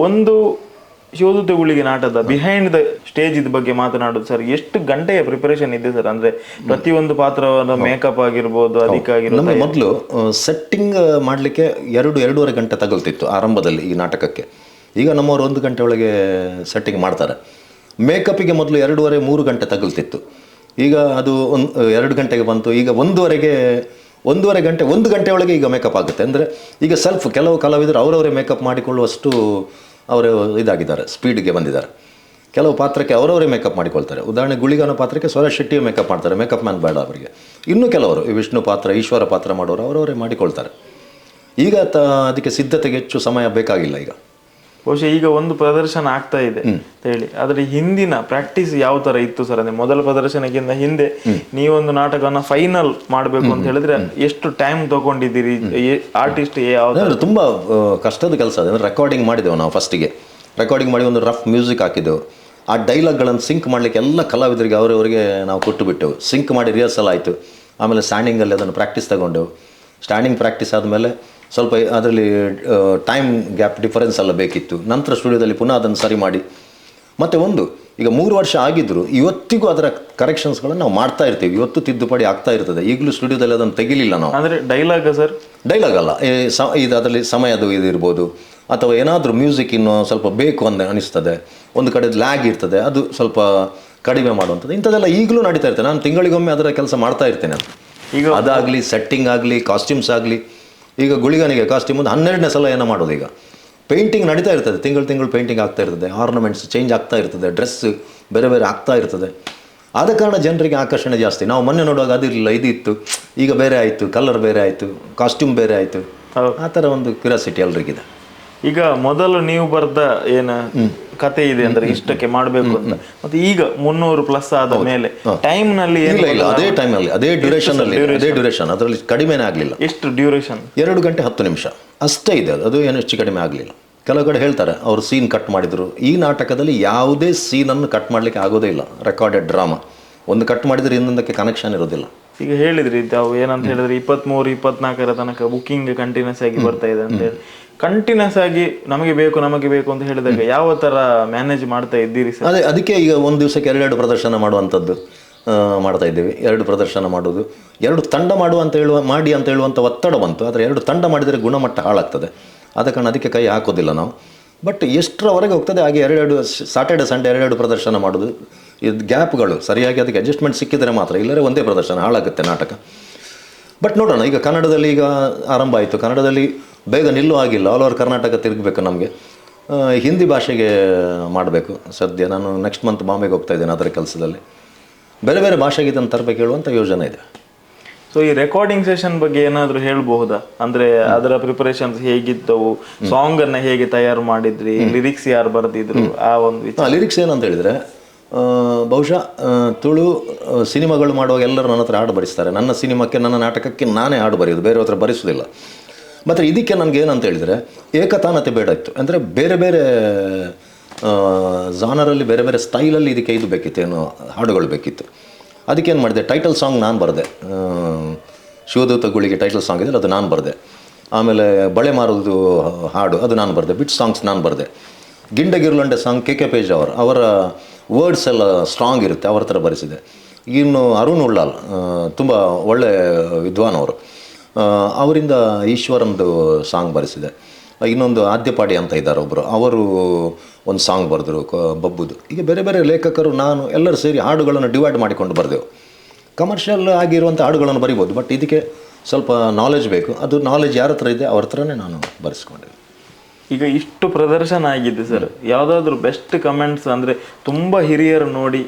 ಒಂದು ಶಿವದೂತೆಗಳಿಗೆ ನಾಟಕದ ಬಿಹೈಂಡ್ ದ ಸ್ಟೇಜ್ ಇದ್ ಬಗ್ಗೆ ಮಾತನಾಡೋದು ಸರ್, ಎಷ್ಟು ಗಂಟೆಯ ಪ್ರಿಪರೇಷನ್ ಇದೆ ಸರ್? ಅಂದ್ರೆ ಪ್ರತಿಯೊಂದು ಪಾತ್ರವಾದ ಮೇಕಪ್ ಆಗಿರ್ಬೋದು, ಅದಕ್ಕಾಗಿರ್ಬೋದು. ನಮಗೆ ಮೊದಲು ಸೆಟ್ಟಿಂಗ್ ಮಾಡಲಿಕ್ಕೆ 2-2.5 ಗಂಟೆ ತಗೊಳ್ತಿತ್ತು ಆರಂಭದಲ್ಲಿ ಈ ನಾಟಕಕ್ಕೆ. ಈಗ ನಮ್ಮವರು 1 ಗಂಟೆ ಒಳಗೆ ಸೆಟ್ಟಿಂಗ್ ಮಾಡ್ತಾರೆ. ಮೇಕಪ್ಪಿಗೆ ಮೊದಲು 2.5-3 ಗಂಟೆ ತಗೊಳ್ತಿತ್ತು. ಈಗ ಅದು 2 ಗಂಟೆಗೆ ಬಂತು. ಈಗ 1.5 ಗಂಟೆ 1 ಗಂಟೆ ಒಳಗೆ ಈಗ ಮೇಕಪ್ ಆಗುತ್ತೆ. ಅಂದರೆ ಈಗ ಕೆಲವು ಕಲಾವಿದರು ಅವರವರೇ ಮೇಕಪ್ ಮಾಡಿಕೊಳ್ಳುವಷ್ಟು ಅವರು ಇದಾಗಿದ್ದಾರೆ, ಸ್ಪೀಡ್ಗೆ ಬಂದಿದ್ದಾರೆ. ಕೆಲವು ಪಾತ್ರಕ್ಕೆ ಅವರವರೇ ಮೇಕಪ್ ಮಾಡಿಕೊಳ್ತಾರೆ. ಉದಾಹರಣೆ ಗುಳಿಗನ ಪಾತ್ರಕ್ಕೆ ಸ್ವರಾಜ್ ಶೆಟ್ಟಿ ಮೇಕಪ್ ಮಾಡ್ತಾರೆ, ಮೇಕಪ್ ಮ್ಯಾನ್ ಬೇಡ ಅವರಿಗೆ. ಇನ್ನು ಕೆಲವರು ವಿಷ್ಣು ಪಾತ್ರ, ಈಶ್ವರ ಪಾತ್ರ ಮಾಡೋರು ಅವರವರೇ ಮಾಡಿಕೊಳ್ತಾರೆ. ಈಗ ಅದಕ್ಕೆ ಸಿದ್ಧತೆಗೆ ಹೆಚ್ಚು ಸಮಯ ಬೇಕಾಗಿಲ್ಲ. ಈಗ ಬಹುಶಃ ಈಗ ಒಂದು ಪ್ರದರ್ಶನ ಆಗ್ತಾ ಇದೆ ಅಂತ ಹೇಳಿ, ಆದ್ರೆ ಹಿಂದಿನ ಪ್ರಾಕ್ಟೀಸ್ ಯಾವ ತರ ಇತ್ತು ಸರ್? ಅಂದ್ರೆ ಮೊದಲ ಪ್ರದರ್ಶನಕ್ಕಿಂತ ಹಿಂದೆ ನೀವೊಂದು ನಾಟಕವನ್ನ ಫೈನಲ್ ಮಾಡಬೇಕು ಅಂತ ಹೇಳಿದ್ರೆ ಎಷ್ಟು ಟೈಮ್ ತಗೊಂಡಿದ್ದೀರಿ? ಆರ್ಟಿಸ್ಟ್ ಯಾವ್ದು? ತುಂಬಾ ಕಷ್ಟದ ಕೆಲಸ. ಅಂದ್ರೆ ರೆಕಾರ್ಡಿಂಗ್ ಮಾಡಿದೆವು ನಾವು. ಫಸ್ಟಿಗೆ ರೆಕಾರ್ಡಿಂಗ್ ಮಾಡಿ ಒಂದು ರಫ್ ಮ್ಯೂಸಿಕ್ ಹಾಕಿದ್ದೆವು. ಆ ಡೈಲಾಗ್ಗಳನ್ನು ಸಿಂಕ್ ಮಾಡಲಿಕ್ಕೆ ಎಲ್ಲ ಕಲಾವಿದರಿಗೆ ಅವರವರಿಗೆ ನಾವು ಕೊಟ್ಟು ಬಿಟ್ಟೆವು. ಸಿಂಕ್ ಮಾಡಿ ರಿಹರ್ಸಲ್ ಆಯಿತು. ಆಮೇಲೆ ಸ್ಟ್ಯಾಂಡಿಂಗಲ್ಲಿ ಅದನ್ನು ಪ್ರಾಕ್ಟೀಸ್ ತಗೊಂಡೆವು. ಸ್ಟ್ಯಾಂಡಿಂಗ್ ಪ್ರಾಕ್ಟೀಸ್ ಆದಮೇಲೆ ಸ್ವಲ್ಪ ಅದರಲ್ಲಿ ಟೈಮ್ ಗ್ಯಾಪ್ ಡಿಫರೆನ್ಸ್ ಎಲ್ಲ ಬೇಕಿತ್ತು. ನಂತರ ಸ್ಟುಡಿಯೋದಲ್ಲಿ ಪುನಃ ಅದನ್ನು ಸರಿ ಮಾಡಿ ಮತ್ತೆ ಈಗ 3 ವರ್ಷ ಆಗಿದ್ದರೂ ಇವತ್ತಿಗೂ ಅದರ ಕರೆಕ್ಷನ್ಸ್ಗಳನ್ನು ನಾವು ಮಾಡ್ತಾ ಇರ್ತೀವಿ. ಇವತ್ತು ತಿದ್ದುಪಡಿ ಆಗ್ತಾ ಇರ್ತದೆ. ಈಗಲೂ ಸ್ಟುಡಿಯೋದಲ್ಲಿ ಅದನ್ನು ತೆಗಿಲಿಲ್ಲ ನಾವು. ಅಂದರೆ ಡೈಲಾಗ್ ಸರ್? ಡೈಲಾಗ್ ಅಲ್ಲ, ಇದು ಅದರಲ್ಲಿ ಸಮಯದು ಇದು ಇರ್ಬೋದು, ಅಥವಾ ಏನಾದರೂ ಮ್ಯೂಸಿಕ್ ಇನ್ನೂ ಸ್ವಲ್ಪ ಬೇಕು ಅಂತ ಅನಿಸ್ತದೆ, ಒಂದು ಕಡೆ ಲ್ಯಾಗ್ ಇರ್ತದೆ, ಅದು ಸ್ವಲ್ಪ ಕಡಿಮೆ ಮಾಡುವಂಥದ್ದು ಇಂಥದ್ದೆಲ್ಲ ಈಗಲೂ ನಡೀತಾ ಇರ್ತದೆ. ನಾನು ತಿಂಗಳಿಗೊಮ್ಮೆ ಅದರ ಕೆಲಸ ಮಾಡ್ತಾ ಇರ್ತೇನೆ. ಈಗ ಅದಾಗಲಿ, ಸೆಟ್ಟಿಂಗ್ ಆಗಲಿ, ಕಾಸ್ಟ್ಯೂಮ್ಸ್ ಆಗಲಿ. ಈಗ ಗುಳಿಗನಿಗೆ ಕಾಸ್ಟ್ಯೂಮ್ 12ನೇ ಸಲ ಏನೋ ಮಾಡೋದು. ಈಗ ಪೇಂಟಿಂಗ್ ನಡೀತಾ ಇರ್ತದೆ, ತಿಂಗಳು ಪೇಂಟಿಂಗ್ ಆಗ್ತಾ ಇರ್ತದೆ, ಆರ್ನಮೆಂಟ್ಸ್ ಚೇಂಜ್ ಆಗ್ತಾ ಇರ್ತದೆ, ಡ್ರೆಸ್ ಬೇರೆ ಬೇರೆ ಆಗ್ತಾ ಇರ್ತದೆ. ಆದ ಕಾರಣ ಜನರಿಗೆ ಆಕರ್ಷಣೆ ಜಾಸ್ತಿ. ನಾವು ಮೊನ್ನೆ ನೋಡುವಾಗ ಅದಿರಲಿಲ್ಲ, ಇದು ಇತ್ತು, ಈಗ ಬೇರೆ ಆಯಿತು, ಕಲರ್ ಬೇರೆ ಆಯಿತು, ಕಾಸ್ಟ್ಯೂಮ್ ಬೇರೆ ಆಯಿತು. ಆ ಥರ ಒಂದು ಕ್ಯೂರಿಯಾಸಿಟಿ ಎಲ್ರಿಗಿದೆ. ಈಗ ಮೊದಲು ನೀವು ಬರ್ದ ಏನು ಕತೆ ಇದೆ ಅಂದ್ರೆ ಇಷ್ಟಕ್ಕೆ ಮಾಡಬೇಕು ಅಂತ, ಮತ್ತೆ ಈಗ 300+ ಆದ ಮೇಲೆ ಟೈಮ್ ನಲ್ಲಿ ಇಲ್ಲ, ಅದೇ ಟೈಮಲ್ಲಿ, ಅದೇ ಡ್ಯೂರೇಷನ್, ಅದರಲ್ಲಿ ಕಡಿಮೆನೇ ಆಗಲಿಲ್ಲ. ಎಷ್ಟು ಡ್ಯೂರೇಷನ್? 2 ಗಂಟೆ 10 ನಿಮಿಷ ಅಷ್ಟೇ ಇದೆ. ಅದು ಏನು ಹೆಚ್ಚು ಕಡಿಮೆ ಆಗಲಿಲ್ಲ. ಕೆಲವು ಕಡೆ ಹೇಳ್ತಾರೆ ಅವರು ಸೀನ್ ಕಟ್ ಮಾಡಿದ್ರು. ಈ ನಾಟಕದಲ್ಲಿ ಯಾವುದೇ ಸೀನನ್ನು ಕಟ್ ಮಾಡಲಿಕ್ಕೆ ಆಗೋದೇ ಇಲ್ಲ. ರೆಕಾರ್ಡೆಡ್ ಡ್ರಾಮಾ ಒಂದು ಕಟ್ ಮಾಡಿದರೆ ಇನ್ನೊಂದಕ್ಕೆ ಕನೆಕ್ಷನ್ ಇರೋದಿಲ್ಲ. ಈಗ ಹೇಳಿದ್ರಿ ತಾವು ಏನಂತ ಹೇಳಿದ್ರೆ 23-24 ತನಕ ಬುಕ್ಕಿಂಗ್ ಕಂಟಿನ್ಯೂಸ್ ಆಗಿ ಬರ್ತಾ ಇದೆ ಅಂತ ಹೇಳಿ. ಕಂಟಿನ್ಯೂಸ್ ಆಗಿ ನಮಗೆ ಬೇಕು ಅಂತ ಹೇಳಿದಾಗ ಯಾವ ತರ ಮ್ಯಾನೇಜ್ ಮಾಡ್ತಾ ಇದ್ದೀರಿ ಸರ್? ಅದಕ್ಕೆ ಈಗ ಒಂದು ದಿವಸಕ್ಕೆ 2 ಪ್ರದರ್ಶನ ಮಾಡುವಂಥದ್ದು ಮಾಡ್ತಾ ಇದ್ದೀವಿ. 2 ಪ್ರದರ್ಶನ ಮಾಡೋದು, 2 ತಂಡ ಮಾಡಿ ಅಂತ ಹೇಳುವಂಥ ಒತ್ತಡ ಬಂತು. ಆದರೆ 2 ತಂಡ ಮಾಡಿದರೆ ಗುಣಮಟ್ಟ ಹಾಳಾಗ್ತದೆ. ಆದ ಕಾರಣ ಅದಕ್ಕೆ ಕೈ ಹಾಕೋದಿಲ್ಲ ನಾವು. ಬಟ್ ಎಷ್ಟರವರೆಗೆ ಹೋಗ್ತದೆ ಹಾಗೆ 2 ಸಾಟರ್ಡೆ ಸಂಡೇ 2 ಪ್ರದರ್ಶನ ಮಾಡೋದು. ಇದು ಗ್ಯಾಪ್ಗಳು ಸರಿಯಾಗಿ ಅದಕ್ಕೆ ಅಡ್ಜಸ್ಟ್ಮೆಂಟ್ ಸಿಕ್ಕಿದರೆ ಮಾತ್ರ, ಇಲ್ಲರೆ ಒಂದೇ ಪ್ರದರ್ಶನ ಹಾಳಾಗುತ್ತೆ ನಾಟಕ. ಬಟ್ ನೋಡೋಣ. ಈಗ ಕನ್ನಡದಲ್ಲಿ ಈಗ ಆರಂಭ ಆಯಿತು. ಕನ್ನಡದಲ್ಲಿ ಬೇಗ ನಿಲ್ಲೂ ಆಗಿಲ್ಲ. ಆಲ್ ಓವರ್ ಕರ್ನಾಟಕ ತಿರುಗಬೇಕು ನಮಗೆ. ಹಿಂದಿ ಭಾಷೆಗೆ ಮಾಡಬೇಕು ಸದ್ಯ. ನಾನು ನೆಕ್ಸ್ಟ್ ಮಂತ್ ಬಾಂಬೆಗೆ ಹೋಗ್ತಾ ಇದ್ದೇನೆ ಅದರ ಕೆಲಸದಲ್ಲಿ. ಬೇರೆ ಬೇರೆ ಭಾಷೆಗೆ ಇದನ್ನು ತರಬೇಕು ಹೇಳುವಂಥ ಯೋಜನೆ ಇದೆ. ಸೊ ಈ ರೆಕಾರ್ಡಿಂಗ್ ಸೆಷನ್ ಬಗ್ಗೆ ಏನಾದರೂ ಹೇಳ್ಬಹುದಾ? ಅಂದರೆ ಅದರ ಪ್ರಿಪರೇಷನ್ಸ್ ಹೇಗಿದ್ದವು, ಸಾಂಗನ್ನು ಹೇಗೆ ತಯಾರು ಮಾಡಿದ್ರಿ, ಲಿರಿಕ್ಸ್ ಯಾರು ಬರೆದಿದ್ರು, ಆ ಒಂದು ಲಿರಿಕ್ಸ್ ಏನಂತ ಹೇಳಿದರೆ, ಬಹುಶಃ ತುಳು ಸಿನಿಮಾಗಳು ಮಾಡುವಾಗ ಎಲ್ಲರೂ ನನ್ನ ಹತ್ರ ಹಾಡು ಬರೆಸ್ತಾರೆ. ನನ್ನ ಸಿನಿಮಾಕ್ಕೆ, ನನ್ನ ನಾಟಕಕ್ಕೆ ನಾನೇ ಹಾಡು ಬರೆಯೋದು, ಬೇರೆ ಹತ್ರ ಬರೆಸೋದಿಲ್ಲ. ಮತ್ತು ಇದಕ್ಕೆ ನನಗೆ ಏನಂತ ಹೇಳಿದರೆ ಏಕತಾನತೆ ಬೇಡ ಇತ್ತು. ಅಂದರೆ ಬೇರೆ ಬೇರೆ ಜಾನರಲ್ಲಿ, ಬೇರೆ ಬೇರೆ ಸ್ಟೈಲಲ್ಲಿ ಇದಕ್ಕೆ ಇದು ಬೇಕಿತ್ತು, ಏನು ಹಾಡುಗಳು ಬೇಕಿತ್ತು. ಅದಕ್ಕೇನು ಮಾಡಿದೆ, ಟೈಟಲ್ ಸಾಂಗ್ ನಾನು ಬರೆದೆ. ಶಿವದೂತಗಳಿಗೆ ಟೈಟಲ್ ಸಾಂಗ್ ಇದೆ, ಅದು ನಾನು ಬರೆದೆ. ಆಮೇಲೆ ಬಳೆ ಮಾರೋದು ಹಾಡು ಅದು ನಾನು ಬರೆದೆ. ಬಿಟ್ ಸಾಂಗ್ಸ್ ನಾನು ಬರೆದೆ. ಗಿಂಡಗಿರ್ಲಂಡೆ ಸಾಂಗ್ ಕೆ ಪೇಜ್ ಅವರ ವರ್ಡ್ಸ್ ಎಲ್ಲ ಸ್ಟ್ರಾಂಗ್ ಇರುತ್ತೆ, ಅವ್ರ ಥರ ಬರೆಸಿದೆ. ಇನ್ನು ಅರುಣ್ ಉಳ್ಳಾಲ್ ತುಂಬ ಒಳ್ಳೆ ವಿದ್ವಾನ್ ಅವರು, ಅವರಿಂದ ಈಶ್ವರಂದು ಸಾಂಗ್ ಬರೆಸಿದೆ. ಇನ್ನೊಂದು ಆದ್ಯಪಾಡಿ ಅಂತ ಇದ್ದಾರೆ ಒಬ್ಬರು, ಅವರು ಒಂದು ಸಾಂಗ್ ಬರೆದ್ರು ಬಬ್ಬುದು. ಈಗ ಬೇರೆ ಬೇರೆ ಲೇಖಕರು, ನಾನು ಎಲ್ಲರೂ ಸೇರಿ ಹಾಡುಗಳನ್ನು ಡಿವೈಡ್ ಮಾಡಿಕೊಂಡು ಬರೆದೆವು. ಕಮರ್ಷಿಯಲ್ ಆಗಿರುವಂಥ ಹಾಡುಗಳನ್ನು ಬರಿಬೋದು. ಬಟ್ ಇದಕ್ಕೆ ಸ್ವಲ್ಪ ನಾಲೆಜ್ ಬೇಕು. ಅದು ನಾಲೆಜ್ ಯಾರ ಹತ್ರ ಇದೆ ಅವ್ರ ಹತ್ರನೇ ನಾನು ಬರೆಸ್ಕೊಂಡೆ. ಈಗ ಇಷ್ಟು ಪ್ರದರ್ಶನ ಆಗಿದೆ ಸರ್, ಯಾವುದಾದ್ರೂ ಬೆಸ್ಟ್ ಕಮೆಂಟ್ಸ್ ಅಂದರೆ ತುಂಬ ಹಿರಿಯರು ನೋಡಿ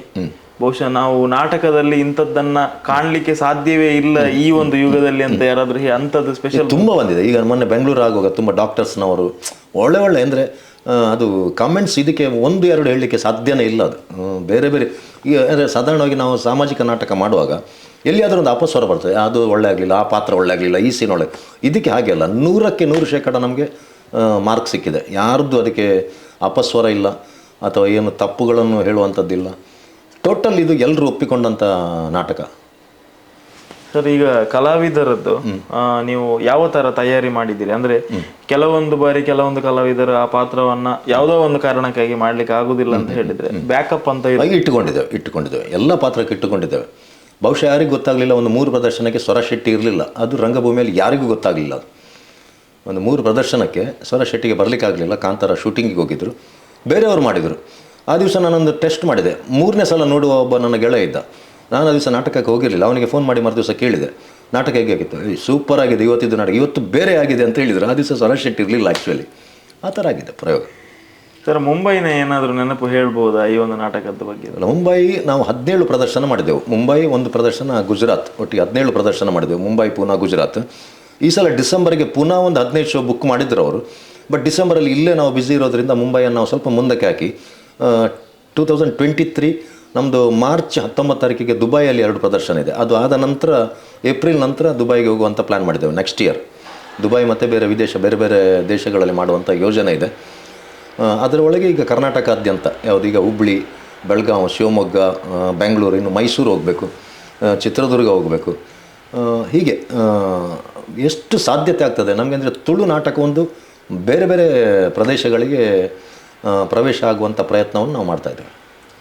ಬಹುಶಃ ನಾವು ನಾಟಕದಲ್ಲಿ ಇಂಥದ್ದನ್ನ ಕಾಣಲಿಕ್ಕೆ ಸಾಧ್ಯವೇ ಇಲ್ಲ ಈ ಒಂದು ಯುಗದಲ್ಲಿ ಅಂತ ಯಾರಾದ್ರೂ ಅಂಥದ್ದು ಸ್ಪೆಷಲ್ ತುಂಬ ಬಂದಿದೆ. ಈಗ ಮೊನ್ನೆ ಬೆಂಗಳೂರು ಆಗುವಾಗ ತುಂಬ ಡಾಕ್ಟರ್ಸ್ನವರು ಒಳ್ಳೆ ಅಂದರೆ ಅದು ಕಮೆಂಟ್ಸ್ ಇದಕ್ಕೆ 1-2 ಹೇಳಲಿಕ್ಕೆ ಸಾಧ್ಯನೇ ಇಲ್ಲ. ಅದು ಬೇರೆ ಬೇರೆ ಈಗ ಅಂದರೆ ಸಾಧಾರಣವಾಗಿ ನಾವು ಸಾಮಾಜಿಕ ನಾಟಕ ಮಾಡುವಾಗ ಎಲ್ಲಿಯಾದರೂ ಒಂದು ಅಪಸ್ವರ ಬರ್ತದೆ, ಅದು ಒಳ್ಳೆ ಆಗಲಿಲ್ಲ, ಆ ಪಾತ್ರ ಒಳ್ಳೆ ಆಗಲಿಲ್ಲ, ಈ ಸೀನ್ ಒಳ್ಳೆ. ಇದಕ್ಕೆ ಹಾಗೆ ಅಲ್ಲ, 100% ನಮಗೆ ಮಾರ್ಕ್ ಸಿಕ್ಕಿದೆ. ಯಾರ್ದು ಅದಕ್ಕೆ ಅಪಸ್ವರ ಇಲ್ಲ ಅಥವಾ ಏನು ತಪ್ಪುಗಳನ್ನು ಹೇಳುವಂಥದ್ದಿಲ್ಲ. ಟೋಟಲ್ ಇದು ಎಲ್ಲರೂ ಒಪ್ಪಿಕೊಂಡಂಥ ನಾಟಕ ಸರ್. ಈಗ ಕಲಾವಿದರದ್ದು ನೀವು ಯಾವ ತರ ತಯಾರಿ ಮಾಡಿದ್ದೀರಿ? ಅಂದ್ರೆ ಕೆಲವೊಂದು ಬಾರಿ ಕೆಲವೊಂದು ಕಲಾವಿದರು ಆ ಪಾತ್ರವನ್ನ ಯಾವುದೋ ಒಂದು ಕಾರಣಕ್ಕಾಗಿ ಮಾಡ್ಲಿಕ್ಕೆ ಆಗುದಿಲ್ಲ ಅಂತ ಹೇಳಿದ್ರೆ ಬ್ಯಾಕಪ್ ಅಂತ ಇಟ್ಟುಕೊಂಡಿದ್ದೇವೆ ಎಲ್ಲ ಪಾತ್ರಕ್ಕೆ ಇಟ್ಟುಕೊಂಡಿದ್ದೇವೆ. ಬಹುಶಃ ಯಾರಿಗೂ ಗೊತ್ತಾಗಲಿಲ್ಲ, ಒಂದು 3 ಪ್ರದರ್ಶನಕ್ಕೆ ಸ್ವರ ಶೆಟ್ಟಿ ಇರಲಿಲ್ಲ. ಅದು ರಂಗಭೂಮಿಯಲ್ಲಿ ಯಾರಿಗೂ ಗೊತ್ತಾಗಲಿಲ್ಲ. ಅದು ಒಂದು 3 ಪ್ರದರ್ಶನಕ್ಕೆ ಸ್ವರ ಶೆಟ್ಟಿಗೆ ಬರಲಿಕ್ಕಾಗಲಿಲ್ಲ. ಕಾಂತಾರ ಶೂಟಿಂಗಿಗೆ ಹೋಗಿದ್ದರು, ಬೇರೆಯವರು ಮಾಡಿದರು. ಆ ದಿವಸ ನಾನೊಂದು ಟೆಸ್ಟ್ ಮಾಡಿದೆ. 3ನೇ ಸಲ ನೋಡುವ ಒಬ್ಬ ನನ್ನ ಗೆಳೆಯ ಇದ್ದ. ನಾನು ಆ ದಿವಸ ನಾಟಕಕ್ಕೆ ಹೋಗಿರಲಿಲ್ಲ. ಅವನಿಗೆ ಫೋನ್ ಮಾಡಿ ಮರು ದಿವಸ ಕೇಳಿದೆ, ನಾಟಕ ಹೇಗೆ ಆಗಿತ್ತು? ಸೂಪರ್ ಆಗಿದೆ, ಇವತ್ತಿದ್ದು ನಾಟಕ ಇವತ್ತು ಬೇರೆ ಆಗಿದೆ ಅಂತ ಹೇಳಿದರು. ಆ ದಿವಸ ಸ್ವರ ಶೆಟ್ಟಿ ಇರಲಿಲ್ಲ ಆ್ಯಕ್ಚುಲಿ. ಆ ಥರ ಆಗಿದೆ ಪ್ರಯೋಗ. ಸರ್, ಮುಂಬೈನ ಏನಾದರೂ ನೆನಪು ಹೇಳ್ಬೋದಾ ಈ ಒಂದು ನಾಟಕದ ಬಗ್ಗೆ? ಮುಂಬೈ ನಾವು 17 ಪ್ರದರ್ಶನ ಮಾಡಿದೆವು. ಮುಂಬೈ ಒಂದು ಪ್ರದರ್ಶನ, ಗುಜರಾತ್, ಒಟ್ಟಿಗೆ 17 ಪ್ರದರ್ಶನ ಮಾಡಿದೆವು. ಮುಂಬೈ, ಪೂನಾ, ಗುಜರಾತ್. ಈ ಸಲ ಡಿಸೆಂಬರ್ಗೆ ಪುನಃ ಒಂದು 15 ಶೋ ಬುಕ್ ಮಾಡಿದ್ರು ಅವರು. ಬಟ್ ಡಿಸೆಂಬರಲ್ಲಿ ಇಲ್ಲೇ ನಾವು ಬ್ಯುಸಿ ಇರೋದ್ರಿಂದ ಮುಂಬೈಯನ್ನು ನಾವು ಸ್ವಲ್ಪ ಮುಂದಕ್ಕೆ ಹಾಕಿ 2023 ನಮ್ಮದು ಮಾರ್ಚ್ 19 ತಾರೀಕಿಗೆ ದುಬೈಯಲ್ಲಿ 2 ಪ್ರದರ್ಶನ ಇದೆ. ಅದು ಆದ ನಂತರ ಏಪ್ರಿಲ್ ನಂತರ ದುಬೈಗೆ ಹೋಗುವಂಥ ಪ್ಲ್ಯಾನ್ ಮಾಡಿದ್ದೇವೆ ನೆಕ್ಸ್ಟ್ ಇಯರ್. ದುಬೈ ಮತ್ತು ಬೇರೆ ಬೇರೆ ದೇಶಗಳಲ್ಲಿ ಮಾಡುವಂಥ ಯೋಜನೆ ಇದೆ. ಅದರ ಒಳಗೆ ಈಗ ಕರ್ನಾಟಕಾದ್ಯಂತ ಯಾವುದೀಗ ಹುಬ್ಳಿ, ಬೆಳಗಾವಿ, ಶಿವಮೊಗ್ಗ, ಬೆಂಗಳೂರು, ಇನ್ನು ಮೈಸೂರು ಹೋಗಬೇಕು, ಚಿತ್ರದುರ್ಗ ಹೋಗಬೇಕು. ಹೀಗೆ ಎಷ್ಟು ಸಾಧ್ಯತೆ ಆಗ್ತದೆ ನಮಗೆ ಅಂದರೆ ತುಳು ನಾಟಕ ಒಂದು ಬೇರೆ ಬೇರೆ ಪ್ರದೇಶಗಳಿಗೆ ಪ್ರವೇಶ ಆಗುವಂಥ ಪ್ರಯತ್ನವನ್ನು ನಾವು ಮಾಡ್ತಾಯಿದ್ದೇವೆ.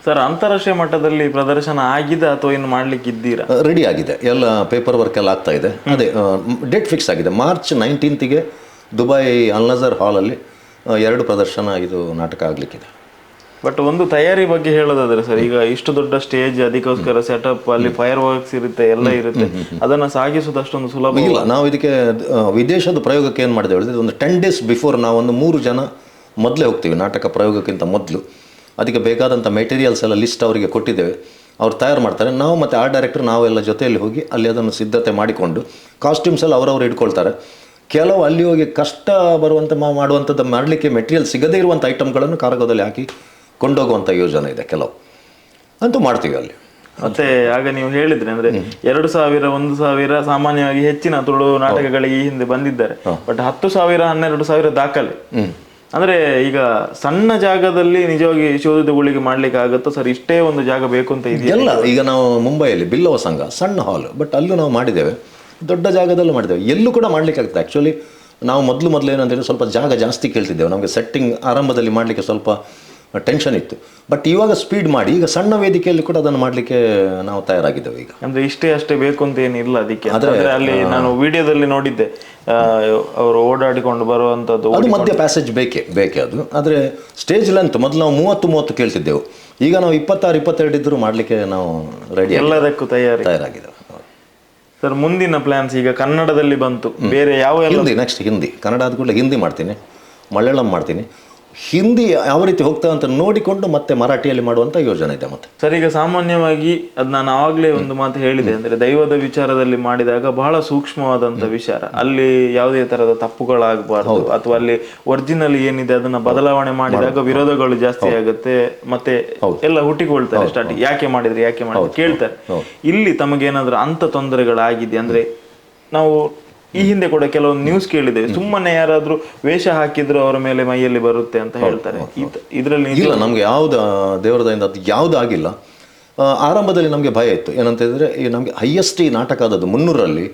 ಸರ್, ಅಂತಾರಾಷ್ಟ್ರೀಯ ಮಟ್ಟದಲ್ಲಿ ಪ್ರದರ್ಶನ ಆಗಿದೆ ಅಥವಾ ಇನ್ನು ಮಾಡಲಿಕ್ಕೆ ಇದ್ದೀರಾ? ರೆಡಿ ಆಗಿದೆ, ಎಲ್ಲ ಪೇಪರ್ ವರ್ಕ್ ಎಲ್ಲ ಆಗ್ತಾ ಇದೆ. ಅದೇ ಡೇಟ್ ಫಿಕ್ಸ್ ಆಗಿದೆ. ಮಾರ್ಚ್ 19ಗೆ ದುಬೈ ಅಲ್ ನಜರ್ ಹಾಲಲ್ಲಿ 2 ಪ್ರದರ್ಶನ ಇದು ನಾಟಕ ಆಗಲಿಕ್ಕಿದೆ. ಬಟ್ ಒಂದು ತಯಾರಿ ಬಗ್ಗೆ ಹೇಳೋದಾದ್ರೆ ಸರ್, ಈಗ ಇಷ್ಟು ದೊಡ್ಡ ಸ್ಟೇಜ್, ಅದಕ್ಕೋಸ್ಕರ ಸೆಟಪ್, ಅಲ್ಲಿ ಫೈರ್ ವರ್ಕ್ಸ್ ಇರುತ್ತೆ, ಎಲ್ಲ ಇರುತ್ತೆ, ಅದನ್ನು ಸಾಗಿಸೋದು ಅಷ್ಟೊಂದು ಸುಲಭ ಇಲ್ಲ. ನಾವು ಇದಕ್ಕೆ ವಿದೇಶದ ಪ್ರಯೋಗಕ್ಕೆ ಏನು ಮಾಡಿದೆ ಹೇಳಿದ್ರೆ, ಒಂದು 10 ಡೇಸ್ ಬಿಫೋರ್ ನಾವೊಂದು 3 ಜನ ಮೊದಲೇ ಹೋಗ್ತೀವಿ ನಾಟಕ ಪ್ರಯೋಗಕ್ಕಿಂತ ಮೊದಲು. ಅದಕ್ಕೆ ಬೇಕಾದಂಥ ಮೆಟೀರಿಯಲ್ಸ್ ಎಲ್ಲ ಲಿಸ್ಟ್ ಅವರಿಗೆ ಕೊಟ್ಟಿದ್ದೇವೆ, ಅವ್ರು ತಯಾರು ಮಾಡ್ತಾರೆ. ನಾವು ಮತ್ತು ಆರ್ಟ್ ಡೈರೆಕ್ಟರ್ ನಾವೆಲ್ಲ ಜೊತೆಯಲ್ಲಿ ಹೋಗಿ ಅಲ್ಲಿ ಅದನ್ನು ಸಿದ್ಧತೆ ಮಾಡಿಕೊಂಡು ಕಾಸ್ಟ್ಯೂಮ್ಸ್ ಎಲ್ಲ ಅವರವರು ಇಟ್ಕೊಳ್ತಾರೆ. ಕೆಲವು ಅಲ್ಲಿ ಹೋಗಿ ಕಷ್ಟ ಬರುವಂಥ ಮಾಡುವಂಥದ್ದು ಮಾಡಲಿಕ್ಕೆ ಮೆಟೀರಿಯಲ್ ಸಿಗದೇ ಇರುವಂಥ ಐಟಮ್ಗಳನ್ನು ಕಾರಗದಲ್ಲಿ ಹಾಕಿ ಕೊಂಡೋಗುವಂಥ ಯೋಜನೆ ಇದೆ. ಕೆಲವು ಅಂತೂ ಮಾಡ್ತೀವಿ ಅಲ್ಲಿ. ಮತ್ತೆ ಆಗ ನೀವು ಹೇಳಿದ್ರಿ ಅಂದ್ರೆ 2000, 1000 ಸಾಮಾನ್ಯವಾಗಿ ಹೆಚ್ಚಿನ ತುಳು ನಾಟಕಗಳಿಗೆ ಈ ಹಿಂದೆ ಬಂದಿದ್ದಾರೆ. ಬಟ್ 10,000, 12,000 ದಾಖಲೆ. ಅಂದ್ರೆ ಈಗ ಸಣ್ಣ ಜಾಗದಲ್ಲಿ ನಿಜವಾಗಿ ಶೋಧದಗಳಿಗೆ ಮಾಡ್ಲಿಕ್ಕೆ ಆಗುತ್ತೋ ಸರ್? ಇಷ್ಟೇ ಒಂದು ಜಾಗ ಬೇಕು ಅಂತ ಇದೆಯಲ್ಲ. ಈಗ ನಾವು ಮುಂಬೈಯಲ್ಲಿ ಬಿಲ್ಲವ ಸಂಘ ಸಣ್ಣ ಹಾಲ್, ಬಟ್ ಅಲ್ಲೂ ನಾವು ಮಾಡಿದ್ದೇವೆ, ದೊಡ್ಡ ಜಾಗದಲ್ಲೂ ಮಾಡಿದ್ದೇವೆ. ಎಲ್ಲೂ ಕೂಡ ಮಾಡ್ಲಿಕ್ಕೆ ಆಗ್ತದೆ. ಆ್ಯಕ್ಚುಲಿ ನಾವು ಮೊದಲು ಏನಂತೇಳಿ ಸ್ವಲ್ಪ ಜಾಗ ಜಾಸ್ತಿ ಕೇಳ್ತಿದ್ದೇವೆ. ನಮಗೆ ಸೆಟ್ಟಿಂಗ್ ಆರಂಭದಲ್ಲಿ ಮಾಡಲಿಕ್ಕೆ ಸ್ವಲ್ಪ ಟೆನ್ಷನ್ ಇತ್ತು. ಬಟ್ ಇವಾಗ ಸ್ಪೀಡ್ ಮಾಡಿ ಈಗ ಸಣ್ಣ ವೇದಿಕೆಯಲ್ಲಿ ಕೂಡ ಅದನ್ನು ಮಾಡಲಿಕ್ಕೆ ನಾವು ತಯಾರಾಗಿದ್ದೇವೆ. ಈಗ ಅಂದ್ರೆ ಅಷ್ಟೇ ಬೇಕು ಅಂತ ಏನಿಲ್ಲ ಅದಕ್ಕೆ. ಆದರೆ ಅಲ್ಲಿ ನಾನು ವಿಡಿಯೋದಲ್ಲಿ ನೋಡಿದ್ದೆ, ಅವರು ಓಡಾಡಿಕೊಂಡು ಬರುವಂಥದ್ದು, ಅದು ಮಧ್ಯ ಪ್ಯಾಸೇಜ್ ಬೇಕೇ ಅದು. ಆದರೆ ಸ್ಟೇಜ್ ಲೆಂತ್ ಮೊದಲು ನಾವು 30 ಕೇಳ್ತಿದ್ದೆವು, ಈಗ ನಾವು 26, 22 ಇದ್ದರೂ ಮಾಡಲಿಕ್ಕೆ ನಾವು ರೆಡಿ, ಎಲ್ಲದಕ್ಕೂ ತಯಾರಾಗಿದ್ದೇವೆ. ಸರ್, ಮುಂದಿನ ಪ್ಲಾನ್ಸ್ ಈಗ ಕನ್ನಡದಲ್ಲಿ ಬಂತು, ಬೇರೆ ಯಾವ? ನೆಕ್ಸ್ಟ್ ಹಿಂದಿ. ಕನ್ನಡ ಆದ ಕೂಡಲೇ ಹಿಂದಿ ಮಾಡ್ತೀನಿ, ಮಲಯಾಳಂ ಮಾಡ್ತೀನಿ. ಹಿಂದಿ ಯಾವ ರೀತಿ ಹೋಗ್ತಾ ಅಂತ ನೋಡಿಕೊಂಡು ಮತ್ತೆ ಮರಾಠಿಯಲ್ಲಿ ಮಾಡುವಂಥ ಯೋಜನೆ ಇದೆ. ಮತ್ತೆ ಸರ್, ಈಗ ಸಾಮಾನ್ಯವಾಗಿ ಅದು ನಾನು ಆವಾಗಲೇ ಒಂದು ಮಾತು ಹೇಳಿದೆ, ಅಂದ್ರೆ ದೈವದ ವಿಚಾರದಲ್ಲಿ ಮಾಡಿದಾಗ ಬಹಳ ಸೂಕ್ಷ್ಮವಾದಂಥ ವಿಚಾರ, ಅಲ್ಲಿ ಯಾವುದೇ ತರಹದ ತಪ್ಪುಗಳಾಗಬಾರ್ದು, ಅಥವಾ ಅಲ್ಲಿ ಒರಿಜಿನಲ್ ಏನಿದೆ ಅದನ್ನ ಬದಲಾವಣೆ ಮಾಡಿದಾಗ ವಿರೋಧಗಳು ಜಾಸ್ತಿ ಆಗುತ್ತೆ, ಮತ್ತೆ ಎಲ್ಲ ಹುಟ್ಟಿಕೊಳ್ತಾರೆ ಸ್ಟಾರ್ಟಿಂಗ್, ಯಾಕೆ ಮಾಡಿದ್ರೆ ಕೇಳ್ತಾರೆ. ಇಲ್ಲಿ ತಮಗೇನಾದ್ರೂ ಅಂಥ ತೊಂದರೆಗಳಾಗಿದೆ? ಅಂದ್ರೆ ನಾವು ಈ ಹಿಂದೆ ಕೂಡ ಕೆಲವೊಂದು ನ್ಯೂಸ್ ಕೇಳಿದ್ದೇವೆ, ಸುಮ್ಮನೆ ಯಾರಾದ್ರೂ ವೇಷ ಹಾಕಿದ್ರು ಅವರ ಮೇಲೆ ಮೈಯಲ್ಲಿ ಬರುತ್ತೆ ಅಂತ ಹೇಳ್ತಾರೆ. ಇದರಲ್ಲಿ ಇಲ್ಲ, ನಮಗೆ ಯಾವ್ದು ದೇವರದಿಂದ ಅದು ಯಾವುದು ಆಗಿಲ್ಲ. ಆರಂಭದಲ್ಲಿ ನಮಗೆ ಭಯ ಇತ್ತು. ಏನಂತ ಹೇಳಿದ್ರೆ, ಈ ನಮಗೆ ಹೈಯೆಸ್ಟ್ ಈ ನಾಟಕ ಆದದ್ದು 300ರಲ್ಲಿ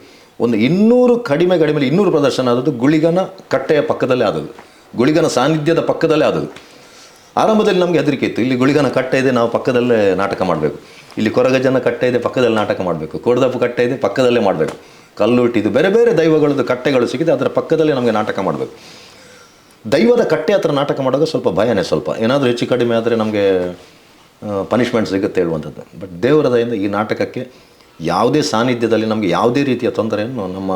ಒಂದು 200 ಕಡಿಮೆ 200 ಪ್ರದರ್ಶನ ಆದದ್ದು ಗುಳಿಗನ ಕಟ್ಟೆಯ ಪಕ್ಕದಲ್ಲೇ ಆದದ್ದು, ಗುಳಿಗನ ಸಾನ್ನಿಧ್ಯದ ಪಕ್ಕದಲ್ಲೇ ಆದದ್ದು. ಆರಂಭದಲ್ಲಿ ನಮಗೆ ಹೆದರಿಕೆ ಇತ್ತು, ಇಲ್ಲಿ ಗುಳಿಗನ ಕಟ್ಟೆ ಇದೆ, ನಾವು ಪಕ್ಕದಲ್ಲೇ ನಾಟಕ ಮಾಡಬೇಕು. ಇಲ್ಲಿ ಕೊರಗಜ್ಜನ ಕಟ್ಟೆ ಇದೆ, ಪಕ್ಕದಲ್ಲಿ ನಾಟಕ ಮಾಡಬೇಕು. ಕೋಡದಪ್ಪು ಕಟ್ಟೆ ಇದೆ, ಪಕ್ಕದಲ್ಲೇ ಮಾಡಬೇಕು. ಕಲ್ಲುಟ್ಟಿದ್ದು ಬೇರೆ ಬೇರೆ ದೈವಗಳದ್ದು ಕಟ್ಟೆಗಳು ಸಿಕ್ಕಿದೆ, ಅದರ ಪಕ್ಕದಲ್ಲೇ ನಮಗೆ ನಾಟಕ ಮಾಡಬೇಕು. ದೈವದ ಕಟ್ಟೆ ಹತ್ರ ನಾಟಕ ಮಾಡುವಾಗ ಸ್ವಲ್ಪ ಭಯನೇ. ಸ್ವಲ್ಪ ಏನಾದರೂ ಹೆಚ್ಚು ಕಡಿಮೆ ಆದರೆ ನಮಗೆ ಪನಿಷ್ಮೆಂಟ್ ಸಿಗುತ್ತೆ ಹೇಳುವಂಥದ್ದು. ಬಟ್ ದೇವರ ದಯಿಂದ ಈ ನಾಟಕಕ್ಕೆ ಯಾವುದೇ ಸಾನ್ನಿಧ್ಯದಲ್ಲಿ ನಮಗೆ ಯಾವುದೇ ರೀತಿಯ ತೊಂದರೆಯನ್ನು ನಮ್ಮ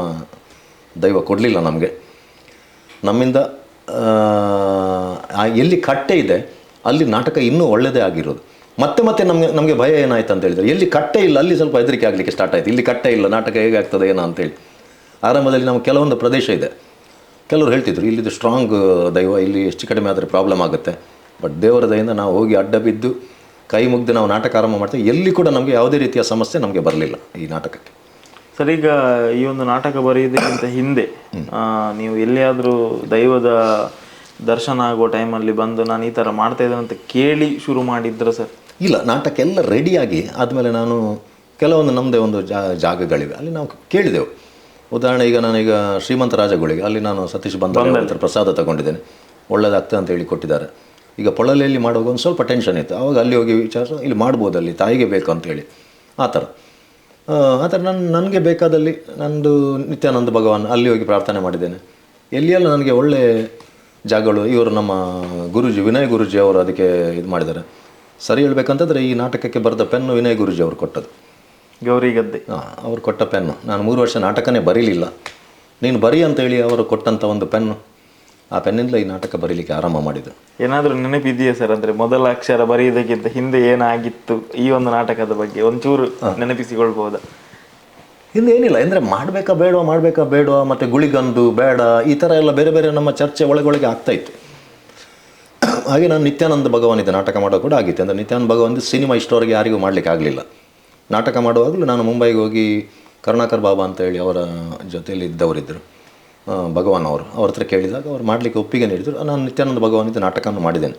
ದೈವ ಕೊಡಲಿಲ್ಲ ನಮಗೆ. ನಮ್ಮಿಂದ ಎಲ್ಲಿ ಕಟ್ಟೆ ಇದೆ ಅಲ್ಲಿ ನಾಟಕ ಇನ್ನೂ ಒಳ್ಳೆಯದೇ ಆಗಿರೋದು. ಮತ್ತೆ ನಮಗೆ ಭಯ ಏನಾಯ್ತು ಅಂತ ಹೇಳಿದರೆ, ಎಲ್ಲಿ ಕಟ್ಟೆ ಇಲ್ಲ ಅಲ್ಲಿ ಸ್ವಲ್ಪ ಹೆದರಿಕೆ ಆಗಲಿಕ್ಕೆ ಸ್ಟಾರ್ಟ್ ಆಯಿತು. ಇಲ್ಲಿ ಕಟ್ಟೆ ಇಲ್ಲ, ನಾಟಕ ಹೇಗೆ ಆಗ್ತದೆ ಏನೋ ಅಂತೇಳಿ. ಆರಂಭದಲ್ಲಿ ನಮಗೆ ಕೆಲವೊಂದು ಪ್ರದೇಶ ಇದೆ, ಕೆಲವರು ಹೇಳ್ತಿದ್ರು ಇಲ್ಲಿದು ಸ್ಟ್ರಾಂಗ್ ದೈವ, ಇಲ್ಲಿ ಹೆಚ್ಚು ಕಡಿಮೆ ಆದರೆ ಪ್ರಾಬ್ಲಮ್ ಆಗುತ್ತೆ. ಬಟ್ ದೇವರ ದಯಿಂದ ನಾವು ಹೋಗಿ ಅಡ್ಡ ಬಿದ್ದು ಕೈ ಮುಗ್ದು ನಾವು ನಾಟಕ ಆರಂಭ ಮಾಡ್ತೀವಿ. ಎಲ್ಲಿ ಕೂಡ ನಮಗೆ ಯಾವುದೇ ರೀತಿಯ ಸಮಸ್ಯೆ ನಮಗೆ ಬರಲಿಲ್ಲ ಈ ನಾಟಕಕ್ಕೆ. ಸರ್, ಈಗ ಈ ಒಂದು ನಾಟಕ ಬರೆಯೋದಕ್ಕಿಂತ ಹಿಂದೆ ನೀವು ಎಲ್ಲಿಯಾದರೂ ದೈವದ ದರ್ಶನ ಆಗೋ ಟೈಮಲ್ಲಿ ಬಂದು ನಾನು ಈ ಥರ ಮಾಡ್ತಾ ಇದ್ದೇನೆ ಅಂತ ಕೇಳಿ ಶುರು ಮಾಡಿದ್ರ ಸರ್? ಇಲ್ಲ, ನಾಟಕ ಎಲ್ಲ ರೆಡಿಯಾಗಿ ಆದಮೇಲೆ ನಾನು ಕೆಲವೊಂದು ನಮ್ಮದೇ ಒಂದು ಜಾಗಗಳಿವೆ, ಅಲ್ಲಿ ನಾವು ಕೇಳಿದೆವು. ಉದಾಹರಣೆ, ಈಗ ನಾನೀಗ ಶ್ರೀಮಂತ ರಾಜಗಳಿಗೆ ಅಲ್ಲಿ ನಾನು ಸತೀಶ್ ಬಂದ ಪ್ರಸಾದ ತಗೊಂಡಿದ್ದೇನೆ, ಒಳ್ಳೇದಾಗ್ತದೆ ಅಂತ ಹೇಳಿ ಕೊಟ್ಟಿದ್ದಾರೆ. ಈಗ ಪೊಳಲೆಯಲ್ಲಿ ಮಾಡುವಾಗ ಒಂದು ಸ್ವಲ್ಪ ಟೆನ್ಷನ್ ಇತ್ತು, ಆವಾಗ ಅಲ್ಲಿ ಹೋಗಿ ವಿಚಾರ ಇಲ್ಲಿ ಮಾಡ್ಬೋದು, ಅಲ್ಲಿ ತಾಯಿಗೆ ಬೇಕು ಅಂತೇಳಿ ಆ ಥರ ನನಗೆ ಬೇಕಾದಲ್ಲಿ ನಂದು ನಿತ್ಯಾನಂದ ಭಗವಾನ್ ಅಲ್ಲಿ ಹೋಗಿ ಪ್ರಾರ್ಥನೆ ಮಾಡಿದ್ದೇನೆ. ಎಲ್ಲಿಯೆಲ್ಲ ನನಗೆ ಒಳ್ಳೆ ಜಾಗಗಳು, ಇವರು ನಮ್ಮ ಗುರುಜಿ ವಿನಯ್ ಗುರುಜಿ ಅವರು ಅದಕ್ಕೆ ಇದು ಮಾಡಿದ್ದಾರೆ. ಸರಿ ಹೇಳ್ಬೇಕಂತಂದರೆ ಈ ನಾಟಕಕ್ಕೆ ಬರೆದ ಪೆನ್ನು ವಿನಯ್ ಗುರುಜಿ ಅವರು ಕೊಟ್ಟದ್ದು, ಗೌರಿಗದ್ದೆ. ಅವ್ರು ಕೊಟ್ಟ ಪೆನ್ನು. ನಾನು 3 ವರ್ಷ ನಾಟಕನೇ ಬರೀಲಿಲ್ಲ, ನೀನು ಬರಿ ಅಂತೇಳಿ ಅವರು ಕೊಟ್ಟಂಥ ಒಂದು ಪೆನ್ನು, ಆ ಪೆನ್ನಿಂದ ಈ ನಾಟಕ ಬರೀಲಿಕ್ಕೆ ಆರಂಭ ಮಾಡಿದ್ದು. ಏನಾದರೂ ನೆನಪಿದೆಯಾ ಸರ್? ಅಂದರೆ ಮೊದಲ ಅಕ್ಷರ ಬರೆಯೋದಕ್ಕಿಂತ ಹಿಂದೆ ಏನಾಗಿತ್ತು ಈ ಒಂದು ನಾಟಕದ ಬಗ್ಗೆ ಒಂಚೂರು ನೆನಪಿಸಿಕೊಳ್ಬೋದಾ? ಹಿಂದೆ ಏನಿಲ್ಲ, ಅಂದರೆ ಮಾಡಬೇಕಾ ಬೇಡವಾ ಮತ್ತು ಗುಳಿಗಂದು ಬೇಡ ಈ ಥರ ಎಲ್ಲ ಬೇರೆ ಬೇರೆ ನಮ್ಮ ಚರ್ಚೆ ಒಳಗೊಳಗೆ ಆಗ್ತಾಯಿತ್ತು. ಹಾಗೆ ನಾನು ನಿತ್ಯಾನಂದ ಭಗವಾನ್ ಇದೆ ನಾಟಕ ಮಾಡೋ ಕೂಡ ಆಗಿತ್ತು. ಅಂದರೆ ನಿತ್ಯಾನಂದ ಭಗವಾನ್ ಸಿನಿಮಾ ಇಷ್ಟವರೆಗೆ ಯಾರಿಗೂ ಮಾಡಲಿಕ್ಕೆ ಆಗಲಿಲ್ಲ. ನಾಟಕ ಮಾಡುವಾಗಲೂ ನಾನು ಮುಂಬೈಗೆ ಹೋಗಿ ಕರುಣಾಕರ್ ಬಾಬಾ ಅಂತೇಳಿ ಅವರ ಜೊತೆಯಲ್ಲಿ ಇದ್ದವರಿದ್ದರು, ಭಗವಾನ್ ಅವರು, ಅವ್ರ ಹತ್ರ ಕೇಳಿದಾಗ ಅವ್ರು ಮಾಡಲಿಕ್ಕೆ ಒಪ್ಪಿಗೆ ನೀಡಿದರು. ನಾನು ನಿತ್ಯಾನಂದ ಭಗವಾನ್ ಇದು ನಾಟಕವನ್ನು ಮಾಡಿದ್ದೇನೆ.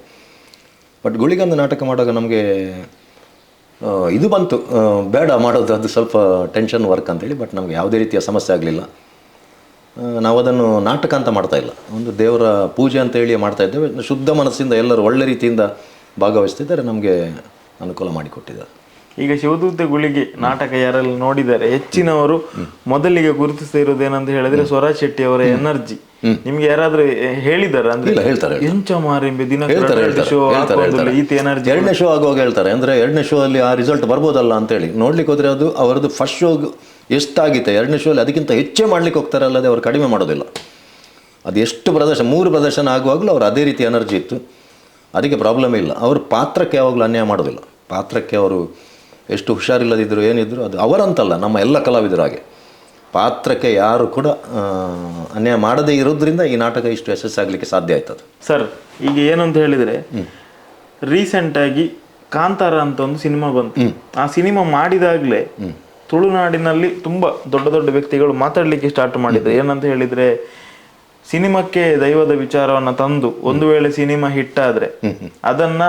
ಬಟ್ ಗುಳಿಗಂದು ನಾಟಕ ಮಾಡುವಾಗ ನಮಗೆ ಇದು ಬಂತು, ಬೇಡ ಮಾಡೋದು, ಅದು ಸ್ವಲ್ಪ ಟೆನ್ಷನ್ ವರ್ಕ್ ಅಂತೇಳಿ. ಬಟ್ ನಮಗೆ ಯಾವುದೇ ರೀತಿಯ ಸಮಸ್ಯೆ ಆಗಲಿಲ್ಲ. ನಾವು ಅದನ್ನು ನಾಟಕ ಅಂತ ಮಾಡ್ತಾಯಿಲ್ಲ, ಒಂದು ದೇವರ ಪೂಜೆ ಅಂತೇಳಿ ಮಾಡ್ತಾಯಿದ್ದೇವೆ. ಶುದ್ಧ ಮನಸ್ಸಿಂದ ಎಲ್ಲರೂ ಒಳ್ಳೆ ರೀತಿಯಿಂದ ಭಾಗವಹಿಸ್ತಿದ್ದಾರೆ, ನಮಗೆ ಅನುಕೂಲ ಮಾಡಿಕೊಟ್ಟಿದ್ದಾರೆ. ಈಗ ಶಿವದೂತ ಗುಳಿಗೆ ನಾಟಕ ಯಾರೆಲ್ಲ ನೋಡಿದ್ದಾರೆ ಹೆಚ್ಚಿನವರು ಮೊದಲಿಗೆ ಗುರುತಿಸ್ತಾ ಇರೋದು ಏನಂತ ಹೇಳಿದ್ರೆ ಸ್ವರಾಜ್ ಶೆಟ್ಟಿ ಅವರ ಎನರ್ಜಿ. ನಿಮ್ಗೆ ಯಾರಾದ್ರೂ ಹೇಳಿದಾರ? ಅಂದ್ರೆ ಎಂಚ ಮಾರಿಂಬೆ ದಿನ ಎರಡನೇ ಶೋ ಆಗುವಾಗ ಹೇಳ್ತಾರೆ, ಅಂದ್ರೆ ಎರಡನೇ ಶೋ ಅಲ್ಲಿ ಆ ರಿಸಲ್ಟ್ ಬರ್ಬೋದಲ್ಲ ಅಂತೇಳಿ ನೋಡ್ಲಿಕ್ಕೆ ಹೋದ್ರೆ ಅದು ಅವರದ್ದು ಫಸ್ಟ್ ಶೋ ಎಷ್ಟಾಗಿತ್ತು, ಎರಡನೇ ಶೋ ಅಲ್ಲಿ ಅದಕ್ಕಿಂತ ಹೆಚ್ಚೇ ಮಾಡ್ಲಿಕ್ಕೆ ಹೋಗ್ತಾರೆ, ಅಲ್ಲದೆ ಅವರು ಕಡಿಮೆ ಮಾಡೋದಿಲ್ಲ. ಅದು ಎಷ್ಟು ಪ್ರದರ್ಶನ 3 ಪ್ರದರ್ಶನ ಆಗುವಾಗಲೂ ಅವ್ರು ಅದೇ ರೀತಿ ಎನರ್ಜಿ ಇತ್ತು, ಅದಕ್ಕೆ ಪ್ರಾಬ್ಲಮ್ ಇಲ್ಲ. ಅವರು ಪಾತ್ರಕ್ಕೆ ಯಾವಾಗಲೂ ಅನ್ಯಾಯ ಮಾಡೋದಿಲ್ಲ. ಪಾತ್ರಕ್ಕೆ ಅವರು ಎಷ್ಟು ಹುಷಾರಿಲ್ಲದಿದ್ದರು ಏನಿದ್ರು ಅದು ಅವರಂತಲ್ಲ, ನಮ್ಮ ಎಲ್ಲ ಕಲಾವಿದರು ಹಾಗೆ ಪಾತ್ರಕ್ಕೆ ಯಾರು ಕೂಡ ಅನ್ಯಾಯ ಮಾಡದೇ ಇರೋದ್ರಿಂದ ಈ ನಾಟಕ ಇಷ್ಟು ಯಶಸ್ಸಾಗಲಿಕ್ಕೆ ಸಾಧ್ಯ ಆಯ್ತದೆ. ಸರ್, ಈಗ ಏನಂತ ಹೇಳಿದರೆ ರೀಸೆಂಟಾಗಿ ಕಾಂತಾರ ಅಂತ ಒಂದು ಸಿನಿಮಾ ಬಂತು. ಆ ಸಿನಿಮಾ ಮಾಡಿದಾಗಲೇ ತುಳುನಾಡಿನಲ್ಲಿ ತುಂಬ ದೊಡ್ಡ ದೊಡ್ಡ ವ್ಯಕ್ತಿಗಳು ಮಾತಾಡಲಿಕ್ಕೆ ಸ್ಟಾರ್ಟ್ ಮಾಡಿದ್ರು. ಏನಂತ ಹೇಳಿದರೆ ಸಿನಿಮಾಕ್ಕೆ ದೈವದ ವಿಚಾರವನ್ನ ತಂದು ಒಂದು ವೇಳೆ ಸಿನಿಮಾ ಹಿಟ್ ಆದ್ರೆ ಅದನ್ನ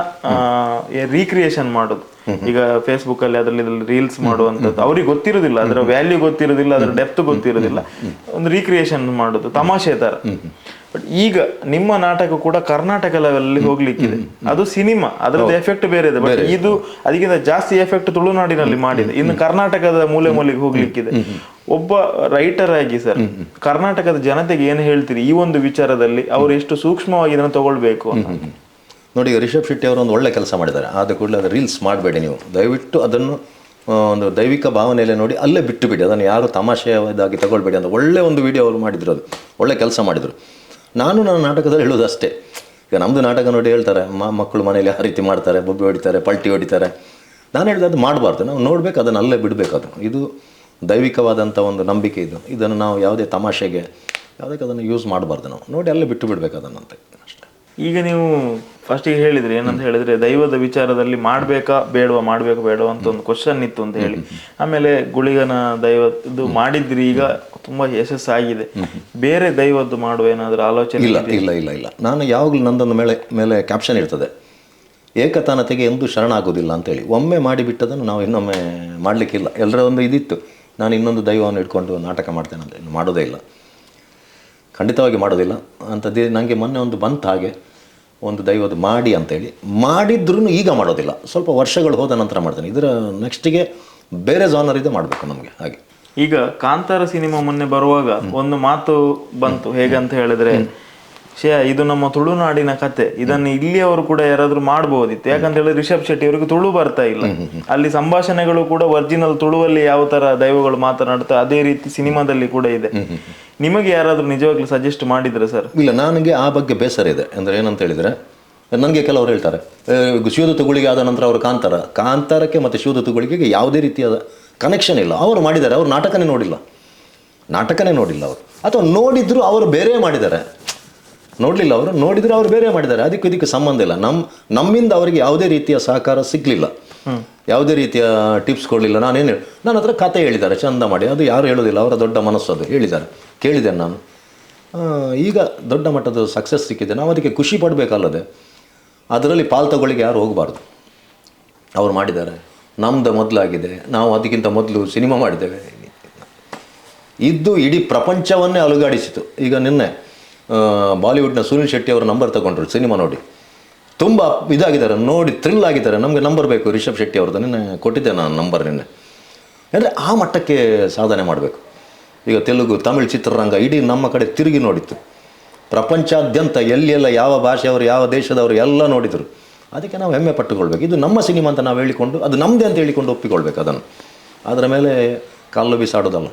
ರೀಕ್ರಿಯೇಷನ್ ಮಾಡೋದು. ಈಗ ಫೇಸ್ಬುಕ್ ಅಲ್ಲಿ ಅದರಲ್ಲಿ ರೀಲ್ಸ್ ಮಾಡುವಂಥದ್ದು, ಅವ್ರಿಗೆ ಗೊತ್ತಿರೋದಿಲ್ಲ, ಅದರ ವ್ಯಾಲ್ಯೂ ಗೊತ್ತಿರೋದಿಲ್ಲ, ಅದರ ಡೆಪ್ತ್ ಗೊತ್ತಿರೋದಿಲ್ಲ, ಒಂದು ರೀಕ್ರಿಯೇಷನ್ ಮಾಡೋದು ತಮಾಷೆ ತರ. ಬಟ್ ಈಗ ನಿಮ್ಮ ನಾಟಕ ಕೂಡ ಕರ್ನಾಟಕ ಲೆವೆಲ್ ಹೋಗ್ಲಿಕ್ಕಿದೆ, ಅದು ಸಿನಿಮಾ, ಅದರದ್ದು ಎಫೆಕ್ಟ್ ಬೇರೆ ಇದೆ. ಬಟ್ ಇದು ಅದಕ್ಕಿಂತ ಜಾಸ್ತಿ ಎಫೆಕ್ಟ್ ತುಳುನಾಡಿನಲ್ಲಿ ಮಾಡಿದೆ, ಇನ್ನು ಕರ್ನಾಟಕದ ಮೂಲೆ ಮೂಲೆಗೆ ಹೋಗ್ಲಿಕ್ಕಿದೆ. ಒಬ್ಬ ರೈಟರ್ ಆಗಿ ಸರ್, ಕರ್ನಾಟಕದ ಜನತೆಗೆ ಏನು ಹೇಳ್ತೀರಿ ಈ ಒಂದು ವಿಚಾರದಲ್ಲಿ? ಅವರು ಎಷ್ಟು ಸೂಕ್ಷ್ಮವಾಗಿ ಇದನ್ನು ತಗೊಳ್ಬೇಕು ಅಂತ? ನೋಡಿ, ರಿಷಬ್ ಶೆಟ್ಟಿ ಅವರು ಒಂದು ಒಳ್ಳೆ ಕೆಲಸ ಮಾಡಿದ್ದಾರೆ. ಆದ ಕೂಡಲೇ ಅದು ರೀಲ್ಸ್ ಮಾಡಬೇಡಿ ನೀವು, ದಯವಿಟ್ಟು ಅದನ್ನು ಒಂದು ದೈವಿಕ ಭಾವನೆಯಲ್ಲೇ ನೋಡಿ ಅಲ್ಲೇ ಬಿಟ್ಟು ಬಿಡಿ, ಅದನ್ನು ಯಾರು ತಮಾಷೆಯಾಗಿ ತಗೊಳ್ಬೇಡಿ ಅಂತ ಒಳ್ಳೆ ಒಂದು ವಿಡಿಯೋ ಅವರು ಮಾಡಿದ್ರು, ಅದು ಒಳ್ಳೆ ಕೆಲಸ ಮಾಡಿದರು. ನಾನು ನನ್ನ ನಾಟಕದಲ್ಲಿ ಹೇಳೋದು ಅಷ್ಟೇ. ಈಗ ನಮ್ಮದು ನಾಟಕ ನೋಡಿ ಹೇಳ್ತಾರೆ ಮಕ್ಕಳು ಮನೇಲಿ ಆ ರೀತಿ ಮಾಡ್ತಾರೆ, ಬೊಬ್ಬೆ ಹೊಡಿತಾರೆ, ಪಲ್ಟಿ ಹೊಡಿತಾರೆ. ನಾನು ಹೇಳಿದೆ ಅದು ಮಾಡಬಾರ್ದು, ನಾವು ನೋಡಬೇಕು, ಅದನ್ನು ಅಲ್ಲೇ ಬಿಡಬೇಕು. ಅದು ಇದು ದೈವಿಕವಾದಂಥ ಒಂದು ನಂಬಿಕೆ, ಇದನ್ನು ನಾವು ಯಾವುದೇ ತಮಾಷೆಗೆ ಯಾವುದಕ್ಕೆ ಅದನ್ನು ಯೂಸ್ ಮಾಡಬಾರ್ದು, ನಾವು ನೋಡಿ ಅಲ್ಲೇ ಬಿಟ್ಟು ಬಿಡಬೇಕು ಅದನ್ನಂತ ಅಷ್ಟೇ. ಈಗ ನೀವು ಫಸ್ಟಿಗೆ ಹೇಳಿದ್ರಿ ಏನಂತ ಹೇಳಿದ್ರೆ ದೈವದ ವಿಚಾರದಲ್ಲಿ ಮಾಡಬೇಕಾ ಬೇಡವಾ ಅಂತ ಒಂದು ಕ್ವಶನ್ ಇತ್ತು ಅಂತ ಹೇಳಿ, ಆಮೇಲೆ ಗುಳಿಗನ ದೈವದ್ದು ಮಾಡಿದ್ರಿ, ಈಗ ತುಂಬಾ ಯಶಸ್ಸಾಗಿದೆ. ಬೇರೆ ದೈವದ್ದು ಮಾಡುವ ಏನಾದರೂ ಆಲೋಚನೆ? ಇಲ್ಲ. ನಾನು ಯಾವಾಗಲೂ ನಂದೊಂದು ಮೇಲೆ ಕ್ಯಾಪ್ಷನ್ ಇರ್ತದೆ, ಏಕತಾನತೆಗೆ ಎಂದೂ ಶರಣಾಗೋದಿಲ್ಲ ಅಂತೇಳಿ. ಒಮ್ಮೆ ಮಾಡಿಬಿಟ್ಟದನ್ನು ನಾವು ಇನ್ನೊಮ್ಮೆ ಮಾಡಲಿಕ್ಕಿಲ್ಲ. ಎಲ್ಲರ ಒಂದು ಇದಿತ್ತು, ನಾನು ಇನ್ನೊಂದು ದೈವವನ್ನು ಇಟ್ಕೊಂಡು ನಾಟಕ ಮಾಡ್ತೇನೆ ಅಂತ, ಮಾಡೋದೇ ಇಲ್ಲ, ಖಂಡಿತವಾಗಿ ಮಾಡೋದಿಲ್ಲ ಅಂಥದ್ದೇ. ನನಗೆ ಮೊನ್ನೆ ಒಂದು ಬಂತು ಹಾಗೆ, ಒಂದು ದೈವದ ಮಾಡಿ ಅಂತೇಳಿ ಮಾಡಿದ್ರೂ ಈಗ ಮಾಡೋದಿಲ್ಲ, ಸ್ವಲ್ಪ ವರ್ಷಗಳು ಹೋದ ನಂತರ ಮಾಡ್ತೇನೆ. ಇದರ ನೆಕ್ಸ್ಟಿಗೆ ಬೇರೆ ಜಾನರ್ ಇದೆ ಮಾಡಬೇಕು ನಮಗೆ. ಹಾಗೆ ಈಗ ಕಾಂತಾರ ಸಿನಿಮಾ ಮೊನ್ನೆ ಬರುವಾಗ ಒಂದು ಮಾತು ಬಂತು, ಹೇಗಂತ ಹೇಳಿದ್ರೆ ಇದು ನಮ್ಮ ತುಳುನಾಡಿನ ಕತೆ, ಇದನ್ನು ಇಲ್ಲಿಯವರು ಕೂಡ ಯಾರಾದ್ರೂ ಮಾಡಬಹುದಿತ್ತು. ಯಾಕಂತ ಹೇಳಿದ್ರೆ ರಿಷಬ್ ಶೆಟ್ಟಿ ಅವರಿಗೆ ತುಳು ಬರ್ತಾ ಇಲ್ಲ. ಅಲ್ಲಿ ಸಂಭಾಷಣೆಗಳು ಕೂಡ ಒರಿಜಿನಲ್ ತುಳುವಲ್ಲಿ ಯಾವ ತರ ದೈವಗಳು ಮಾತನಾಡ್ತಾರೆ ಅದೇ ರೀತಿ ಸಿನಿಮಾದಲ್ಲಿ ಕೂಡ ಇದೆ. ನಿಮಗೆ ಯಾರಾದ್ರೂ ನಿಜವಾಗ್ಲೂ ಸಜೆಸ್ಟ್ ಮಾಡಿದ್ರೆ ಸರ್? ಇಲ್ಲ, ನನಗೆ ಆ ಬಗ್ಗೆ ಬೇಸರ ಇದೆ. ಅಂದರೆ ಏನಂತ ಹೇಳಿದರೆ, ನನಗೆ ಕೆಲವರು ಹೇಳ್ತಾರೆ ಶಿವದೂತ ಗುಳಿಗೆ ಆದ ನಂತರ ಅವರು ಕಾಂತಾರಕ್ಕೆ ಮತ್ತು ಶಿವದೂತ ಗುಳಿಗೆಗೆ ಯಾವುದೇ ರೀತಿಯಾದ ಕನೆಕ್ಷನ್ ಇಲ್ಲ. ಅವರು ಮಾಡಿದ್ದಾರೆ, ಅವರು ನಾಟಕನೇ ನೋಡಿಲ್ಲ ಅವರು, ಅಥವಾ ನೋಡಿದ್ರು ಅವರು ಬೇರೆ ಮಾಡಿದ್ದಾರೆ. ನೋಡಲಿಲ್ಲ, ಅವರು ನೋಡಿದ್ರು ಅವರು ಬೇರೆ ಮಾಡಿದ್ದಾರೆ. ಇದಕ್ಕೆ ಸಂಬಂಧ ಇಲ್ಲ. ನಮ್ಮಿಂದ ಅವರಿಗೆ ಯಾವುದೇ ರೀತಿಯ ಸಹಕಾರ ಸಿಗಲಿಲ್ಲ, ಯಾವುದೇ ರೀತಿಯ ಟಿಪ್ಸ್ ಕೊಡಲಿಲ್ಲ. ನನ್ನ ಹತ್ರ ಕತೆ ಹೇಳಿದ್ದಾರೆ ಚಂದ ಮಾಡಿ, ಅದು ಯಾರು ಹೇಳೋದಿಲ್ಲ, ಅವರ ದೊಡ್ಡ ಮನಸ್ಸು ಅದು. ಹೇಳಿದ್ದಾರೆ, ಕೇಳಿದ್ದೇನೆ ನಾನು. ಈಗ ದೊಡ್ಡ ಮಟ್ಟದ ಸಕ್ಸಸ್ ಸಿಕ್ಕಿದೆ, ನಾವು ಅದಕ್ಕೆ ಖುಷಿ ಪಡಬೇಕಲ್ಲದೆ ಅದರಲ್ಲಿ ಪಾಲ್ ತಗೊಳ್ಳಿಗೆ ಯಾರು ಹೋಗಬಾರ್ದು. ಅವ್ರು ಮಾಡಿದ್ದಾರೆ, ನಮ್ಮದು ಮೊದಲಾಗಿದೆ, ನಾವು ಅದಕ್ಕಿಂತ ಮೊದಲು ಸಿನಿಮಾ ಮಾಡಿದ್ದೇವೆ. ಇದು ಇಡೀ ಪ್ರಪಂಚವನ್ನೇ ಅಲುಗಾಡಿಸಿತು. ಈಗ ನಿನ್ನೆ ಬಾಲಿವುಡ್ನ ಸುನಿಲ್ ಶೆಟ್ಟಿ ಅವರ ನಂಬರ್ ತಗೊಂಡ್ರು ಸಿನಿಮಾ ನೋಡಿ, ತುಂಬ ಇದಾಗಿದ್ದಾರೆ, ನೋಡಿ ಥ್ರಿಲ್ ಆಗಿದ್ದಾರೆ. ನಮಗೆ ನಂಬರ್ ಬೇಕು ರಿಷಬ್ ಶೆಟ್ಟಿ ಅವ್ರದ್ದು, ನಿನ್ನೆ ಕೊಟ್ಟಿದ್ದೆ ನಾನು ನಂಬರ್ ನಿನ್ನೆ. ಅಂದರೆ ಆ ಮಟ್ಟಕ್ಕೆ ಸಾಧನೆ ಮಾಡಬೇಕು. ಈಗ ತೆಲುಗು, ತಮಿಳು ಚಿತ್ರರಂಗ ಇಡೀ ನಮ್ಮ ಕಡೆ ತಿರುಗಿ ನೋಡಿತ್ತು. ಪ್ರಪಂಚಾದ್ಯಂತ ಎಲ್ಲೆಲ್ಲ ಯಾವ ಭಾಷೆಯವರು, ಯಾವ ದೇಶದವರು ಎಲ್ಲ ನೋಡಿದರು. ಅದಕ್ಕೆ ನಾವು ಹೆಮ್ಮೆ ಪಟ್ಟುಕೊಳ್ಬೇಕು. ಇದು ನಮ್ಮ ಸಿನಿಮಾ ಅಂತ ನಾವು ಹೇಳಿಕೊಂಡು, ಅದು ನಮ್ಮದೇ ಅಂತ ಹೇಳಿಕೊಂಡು ಒಪ್ಪಿಕೊಳ್ಬೇಕು ಅದನ್ನು. ಅದರ ಮೇಲೆ ಕಾಲು ಬೀಸಾಡೋದಲ್ಲ.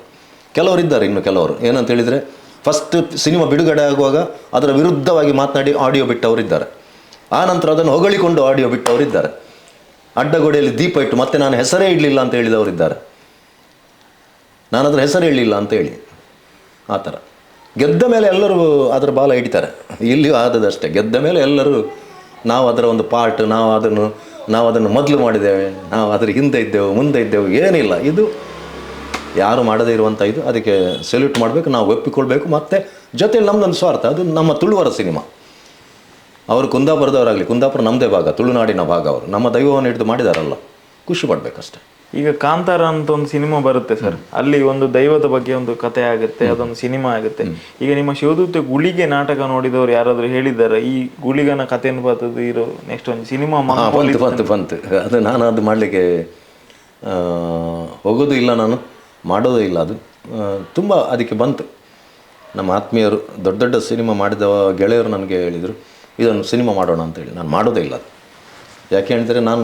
ಕೆಲವರಿದ್ದಾರೆ, ಇನ್ನು ಕೆಲವರು ಏನಂತ ಹೇಳಿದರೆ, ಫಸ್ಟ್ ಸಿನಿಮಾ ಬಿಡುಗಡೆ ಆಗುವಾಗ ಅದರ ವಿರುದ್ಧವಾಗಿ ಮಾತನಾಡಿ ಆಡಿಯೋ ಬಿಟ್ಟವರಿದ್ದಾರೆ. ಆನಂತರ ಅದನ್ನು ಹೊಗಳಿಕೊಂಡು ಆಡಿಯೋ ಬಿಟ್ಟವರಿದ್ದಾರೆ. ಅಡ್ಡಗೋಡೆಯಲ್ಲಿ ದೀಪ ಇಟ್ಟು ಮತ್ತೆ ನಾನು ಹೆಸರೇ ಇಡಲಿಲ್ಲ ಅಂತ ಹೇಳಿದವರಿದ್ದಾರೆ. ನಾನು ಅದರ ಹೆಸರೇ ಇಡಲಿಲ್ಲ ಅಂತ ಹೇಳಿ ಆ ಥರ. ಗೆದ್ದ ಮೇಲೆ ಎಲ್ಲರೂ ಅದರ ಬಾಲ ಹಿಡಿತಾರೆ. ಇಲ್ಲಿಯೂ ಆದದಷ್ಟೇ, ಗೆದ್ದ ಮೇಲೆ ಎಲ್ಲರೂ ನಾವು ಅದರ ಒಂದು ಪಾರ್ಟ್, ನಾವು ಅದನ್ನು ಮೊದಲು ಮಾಡಿದ್ದೇವೆ, ನಾವು ಅದರ ಹಿಂದೆ ಇದ್ದೆವು, ಮುಂದೆ ಇದ್ದೆವು, ಏನಿಲ್ಲ. ಇದು ಯಾರು ಮಾಡದೇ ಇರುವಂಥ ಇದು. ಅದಕ್ಕೆ ಸೆಲ್ಯೂಟ್ ಮಾಡಬೇಕು, ನಾವು ಒಪ್ಪಿಕೊಳ್ಬೇಕು. ಮತ್ತು ಜೊತೆಯಲ್ಲಿ ನಮ್ಮದೊಂದು ಸ್ವಾರ್ಥ, ಅದು ನಮ್ಮ ತುಳುವರ ಸಿನಿಮಾ. ಅವರು ಕುಂದಾಪುರದವರಾಗಲಿ, ಕುಂದಾಪುರ ನಮ್ಮದೇ ಭಾಗ, ತುಳುನಾಡಿನ ಭಾಗ. ಅವರು ನಮ್ಮ ದೈವವನ್ನು ಹಿಡಿದು ಮಾಡಿದಾರಲ್ಲ, ಖುಷಿ ಪಡಬೇಕಷ್ಟೆ. ಈಗ ಕಾಂತಾರ ಅಂತ ಒಂದು ಸಿನಿಮಾ ಬರುತ್ತೆ ಸರ್, ಅಲ್ಲಿ ಒಂದು ದೈವದ ಬಗ್ಗೆ ಒಂದು ಕತೆ ಆಗುತ್ತೆ, ಅದೊಂದು ಸಿನಿಮಾ ಆಗುತ್ತೆ. ಈಗ ನಿಮ್ಮ ಶಿವದೂತ ಗುಳಿಗೆ ನಾಟಕ ನೋಡಿದವರು ಯಾರಾದರೂ ಹೇಳಿದ್ದಾರೆ ಈ ಗುಳಿಗನ ಕಥೆಯನ್ನು ಬರ್ತದ್ದು ಇರೋ ನೆಕ್ಸ್ಟ್ ಒಂದು ಸಿನಿಮಾ ಬಂತು. ಅದು ನಾನು ಅದು ಮಾಡಲಿಕ್ಕೆ ಹೋಗೋದು ಇಲ್ಲ, ನಾನು ಮಾಡೋದೇ ಇಲ್ಲ. ಅದು ತುಂಬ ಅದಕ್ಕೆ ಬಂತು. ನಮ್ಮ ಆತ್ಮೀಯರು, ದೊಡ್ಡ ದೊಡ್ಡ ಸಿನಿಮಾ ಮಾಡಿದ ಗೆಳೆಯರು ನನಗೆ ಹೇಳಿದರು, ಇದನ್ನು ಸಿನಿಮಾ ಮಾಡೋಣ ಅಂತೇಳಿ. ನಾನು ಮಾಡೋದೇ ಇಲ್ಲ ಅದು. ಯಾಕೆ ಹೇಳಿದರೆ, ನಾನು